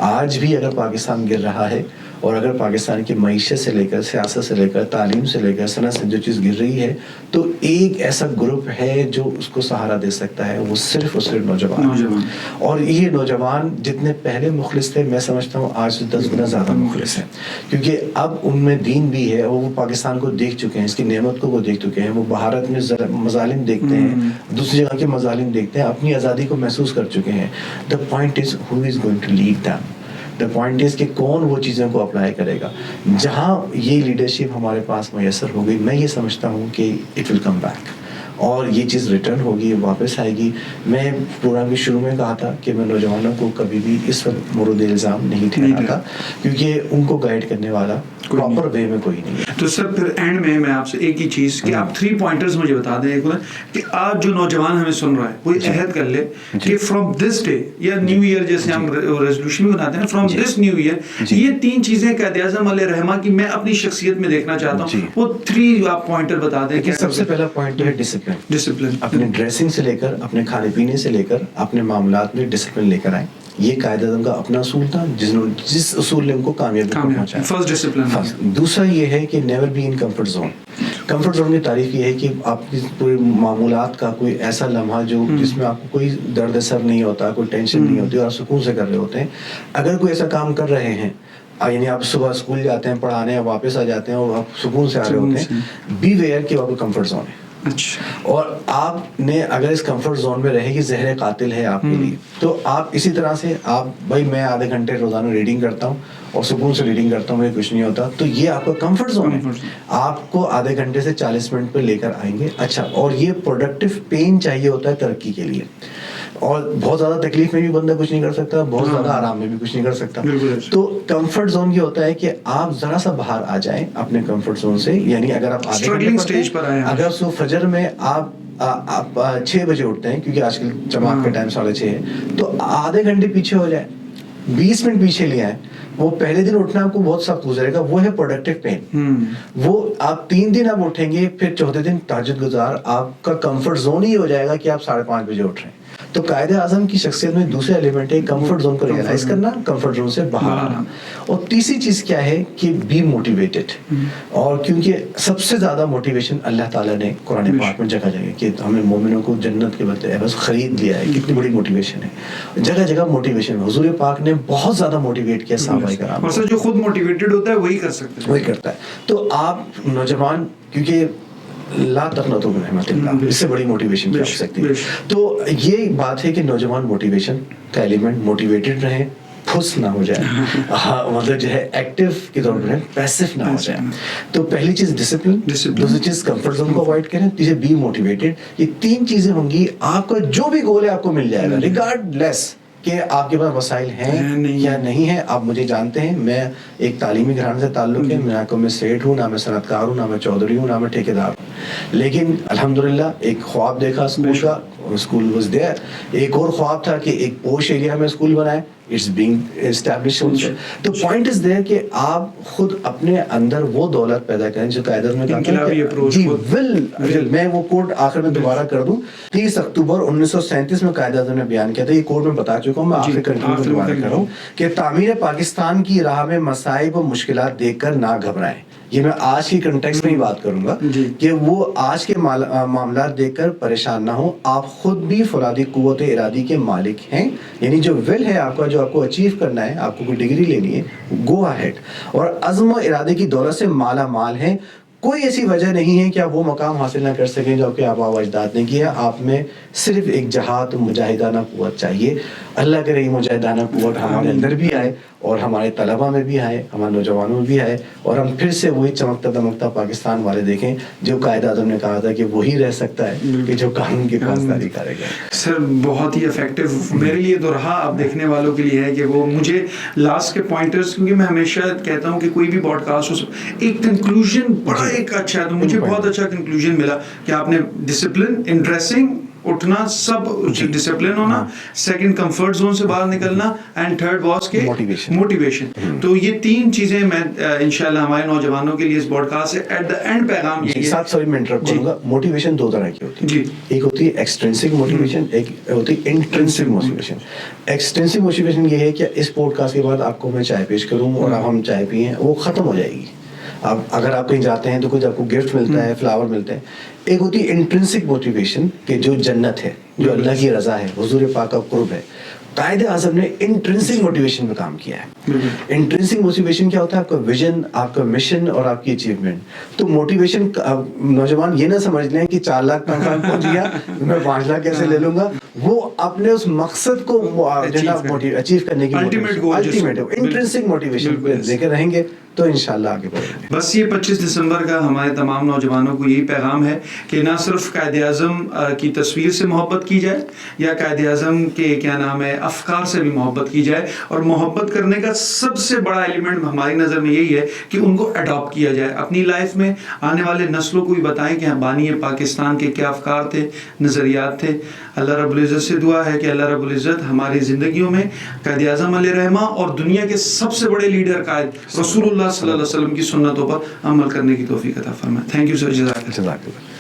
آج بھی اگر پاکستان گر رہا ہے اور اگر پاکستان کی معیشت سے لے کر سیاست سے لے کر تعلیم سے لے کر صنعت سے جو چیز گر رہی ہے تو ایک ایسا گروپ ہے جو اس کو سہارا دے سکتا ہے, وہ صرف اور صرف نوجوان. اور یہ نوجوان جتنے پہلے مخلص تھے میں سمجھتا ہوں آج سے 10 گنا زیادہ مخلص ہیں, کیونکہ اب ان میں دین بھی ہے, اور وہ پاکستان کو دیکھ چکے ہیں, اس کی نعمت کو وہ دیکھ چکے ہیں, وہ بھارت میں مظالم دیکھتے ہیں, دوسری جگہ کے مظالم دیکھتے ہیں, اپنی آزادی کو محسوس کر چکے ہیں. The point is who is going to lead them. The point is کہ کون وہ چیزوں کو اپلائی کرے گا. جہاں یہ لیڈرشپ ہمارے پاس میسر ہو گئی, میں یہ سمجھتا ہوں کہ اٹ ول کم بیک, اور یہ چیز ریٹرن ہوگی, واپس آئے گی. میں پروگرام کے شروع میں کہا تھا کہ میں نوجوانوں کو کبھی بھی اس وقت مورد الزام نہیں ٹھہراتا, کیونکہ ان کو گائیڈ کرنے والا پراپر وے میں کوئی نہیں ہے. تو سر پھر اینڈ میں آپ سے ایک ہی چیز کہ آپ 3 پوائنٹرز مجھے بتا دیں کہ آج جو نوجوان ہمیں سن رہا ہے وہ عہد کر لے کہ فرام دس ڈے یا نیو ایئر جیسے ہم ریزولوشن بھی بناتے ہیں, فرام دس نیو ایئر یہ 3 چیزیں قائد اعظم علیہ رحمہ کی میں اپنی شخصیت میں دیکھنا چاہتا ہوں, وہ 3 آپ پوائنٹر بتا دیں. سب سے پہلا پوائنٹ ہے ڈسپلن. اپنے ڈریسنگ سے لے کر, اپنے کھانے پینے سے لے کر, اپنے معاملات میں ڈسپلن لے کر آئیں. یہ قائد اعظم کا اپنا اصول تھا جس اصول نے ان کو کامیابی کو پہنچایا. First discipline. دوسرا یہ ہے کہ never be in comfort zone. Comfort zone کی تعریف یہ ہے کہ آپ کی کوئی معمولات کا کوئی ایسا لمحہ جو جس میں آپ کو کوئی درد سر نہیں ہوتا, کوئی ٹینشن نہیں ہوتی, اور آپ سکون سے کر رہے ہوتے ہیں. اگر کوئی ایسا کام کر رہے ہیں, یعنی آپ صبح اسکول جاتے ہیں, پڑھانے ہیں, واپس آ جاتے ہیں اور آپ سکون سے آ رہے ہوتے ہیں, بی ویئر کہ آپ کو کمفرٹ زون ہے. اور آپ نے اگر اس کمفرٹ زون میں رہے کہ زہر قاتل ہے آپ کے لیے, تو آپ اسی طرح سے آپ بھائی میں آدھے گھنٹے روزانہ ریڈنگ کرتا ہوں اور سکون سے ریڈنگ کرتا ہوں, مجھے کچھ نہیں ہوتا, تو یہ آپ کا کمفرٹ زون ہے. آپ کو آدھے گھنٹے سے 40 منٹ پہ لے کر آئیں گے. اچھا, اور یہ پروڈکٹیو پین چاہیے ہوتا ہے ترقی کے لیے, اور بہت زیادہ تکلیف میں بھی بندہ کچھ نہیں کر سکتا, بہت زیادہ آرام میں بھی کچھ نہیں کر سکتا. تو کمفرٹ زون یہ ہوتا ہے کہ آپ ذرا سا باہر آ جائیں اپنے کمفرٹ زون سے. یعنی اگر آپ آدھے گھنٹے اگر صبح فجر میں آپ 6 بجے اٹھتے ہیں, کیونکہ آج کل جماعت کا ٹائم 6:30 ہے, تو آدھے گھنٹے پیچھے ہو جائے, 20 منٹ پیچھے لے آئیں. وہ پہلے دن اٹھنا آپ کو بہت سخت گزرے گا, وہ ہے پروڈکٹیو پین. وہ آپ 3 دن آپ اٹھیں گے, پھر چوتھے دن تہجد گزار, آپ کا کمفرٹ زون ہی ہو جائے گا کہ آپ 5:30 بجے اٹھ رہے ہیں. تو قائد اعظم کی شخصیت میں دوسرا ایلیمنٹ ہے کمفرٹ زون کو ریئلائز کرنا, کمفرٹ زون سے باہر آنا. اور تیسری چیز کیا ہے کہ بی موٹیویٹڈ. اور کیونکہ سب سے زیادہ موٹیویشن اللہ تعالیٰ نے قرآن پاک میں جگہ جگہ کہ ہمیں مومنوں کو جنت کے بدلے بس خرید لیا ہے. کتنی بڑی موٹیویشن ہے, جگہ جگہ موٹیویشن. حضور پاک نے بہت زیادہ موٹیویٹ کیا صحابہ کرام. اور جو خود موٹیویٹڈ ہوتا ہے وہی کر سکتا ہے, وہی کرتا ہے. تو آپ نوجوان, کیونکہ لا تقنطوا من رحمت اللہ, اس سے بڑی موٹیویشن کیا ہو سکتی ہے. تو یہ بات ہے کہ نوجوان موٹیویشن کا ایلیمنٹ, موٹیویٹڈ رہیں, پھس نہ ہو جائے, مطلب جو ہے ایکٹیو کے طور پر پیسو نہ ہو جائے. تو پہلی چیز ڈسپلن, دوسری چیز کمفرٹ زون کو اوائڈ کریں, تیسری بی موٹیویٹڈ. یہ 3 چیزیں ہوں گی, آپ کا جو بھی گول ہے آپ کو مل جائے گا, ریگارڈ لیس کہ آپ کے پاس وسائل ہیں یا نہیں ہیں. آپ مجھے جانتے ہیں, میں ایک تعلیمی گھرانے سے تعلق ہے, نہ کوئی میں سیٹ ہوں, نہ میں صنعت کار ہوں, نہ میں چودھری ہوں, نہ میں ٹھیکیدار ہوں, لیکن الحمدللہ ایک خواب دیکھا اسکول کا, اسکول واز دیئر. ایک اور خواب تھا کہ ایک پوش ایریا میں اسکول بنائے, اٹس بینگ اسٹیبلش. تو پوائنٹ از دیئر کہ آپ خود اپنے اندر وہ دولت پیدا کریں جو قائد اعظم نے کہا جی ول. میں وہ کوٹ آخر میں دوبارہ کر دوں, 30 اکتوبر 1937 میں قائد اعظم نے بیان کیا تھا. یہ کوٹ میں بتا چکا ہوں, میں آخر کنکلوڈ دوبارہ کر رہا ہوں کہ تعمیر پاکستان کی راہ میں مصائب و مشکلات دیکھ کر نہ گھبرائیں. یہ میں آج کی کنٹیکسٹ میں ہی بات کروں گا کہ وہ آج کے معاملات دیکھ کر پریشان نہ ہوں. آپ خود بھی فولادی قوت ارادی کے مالک ہیں, یعنی جو ول ہے آپ کا, جو آپ کو اچیو کرنا ہے, آپ کو کوئی ڈگری لینی ہے, گو اہیڈ. اور عزم و ارادے کی دولت سے مالا مال ہیں. کوئی ایسی وجہ نہیں ہے کہ آپ وہ مقام حاصل نہ کر سکیں جو کہ آباء و اجداد نے کیا. آپ میں صرف ایک جہاد مجاہدانہ قوت چاہیے. اللہ کرے یہ مجاہدانہ قوت ہمارے اندر بھی آئے, اور ہمارے طلبہ میں بھی آئے, ہمارے نوجوانوں میں بھی آئے, اور ہم پھر سے وہی چمکتا دمکتا پاکستان والے دیکھیں جو قائد اعظم نے کہا تھا کہ وہی رہ سکتا ہے کہ جو قانون کی پاسداری کرے گا. سر بہت ہی افیکٹو میرے لیے تو رہا, آپ دیکھنے والوں کے لیے ہے کہ وہ مجھے لاسٹ کے پوائنٹرز, کیونکہ میں ہمیشہ کہتا ہوں کہ کوئی بھی براڈ کاسٹ ہو, ایک کنکلوژن بڑا ایک اچھا ہے, تو مجھے بہت اچھا کنکلوژن ملا کہ آپ نے ڈسپلن ان ڈریسنگ اٹھنا, سب ڈسپلن ہونا, سیکنڈ کمفرٹ زون سے باہر نکلنا, اینڈ تھرڈ واز کے موٹیویشن. تو یہ 3 چیزیں میں انشاءاللہ ہمارے نوجوانوں کے لیے اس پوڈ کاسٹ سے ایٹ دا اینڈ پیغام یہی ہے. ساتھ سوری میں انٹرپٹ کروں گا. موٹیویشن 2 طرح کی ہوتی ہے. جی, ایک ہوتی ہے ایکسٹرینسک موٹیویشن, ایک ہوتی ہے انٹرنسک موٹیویشن. ایکسٹرنسک موٹیویشن یہ ہے کہ اس پوڈ کاسٹ کے بعد آپ کو میں چائے پیش کروں اور اب ہم چائے پیئیں, وہ ختم ہو جائے گی. اب اگر آپ کہیں جاتے ہیں تو کچھ آپ کو گفٹ ملتا ہے, فلاور ملتا ہے. ایک ہوتی ہے انٹرنسک موٹیویشن کہ جو جنت ہے, جو اللہ کی رضا ہے, حضور پاک کا قرب ہے. قائد اعظم نے انٹرنسک موٹیویشن پہ کام کیا ہے. انٹرنسک موٹیویشن کیا ہوتا ہے؟ آپ کا ویژن, آپ کا مشن اور آپ کی اچیومنٹ. تو موٹیویشن نوجوان یہ نہ سمجھ لیں کہ 4 لاکھ تنخواہ پہنچ گیا میں 5 لاکھ کیسے لے لوں گا. وہ اپنے اس مقصد کو اچیو کرنے کی الٹیمیٹ انٹرنسک موٹیویشن لے کے رہیں گے تو انشاءاللہ آگے بڑھیں گے. بس یہ 25 دسمبر کا ہمارے تمام نوجوانوں کو یہی پیغام ہے کہ نہ صرف قائد اعظم کی تصویر سے محبت کی جائے یا قائد اعظم کے کیا نام ہے افکار سے بھی محبت کی جائے, اور محبت کرنے کا سب سے بڑا ایلیمنٹ ہماری نظر میں یہی ہے کہ ان کو اڈاپٹ کیا جائے اپنی لائف میں. آنے والے نسلوں کو بھی بتائیں کہ بانی پاکستان کے کیا افکار تھے, نظریات تھے. اللہ رب العزت سے دعا ہے کہ اللہ رب العزت ہماری زندگیوں میں قائد اعظم علیہ رحمہ اور دنیا کے سب سے بڑے لیڈر قائد رسول اللہ صلی اللہ علیہ وسلم کی سنتوں پر عمل کرنے کی توفیق عطا فرمائے. تھینک یو سر, جزاک اللہ.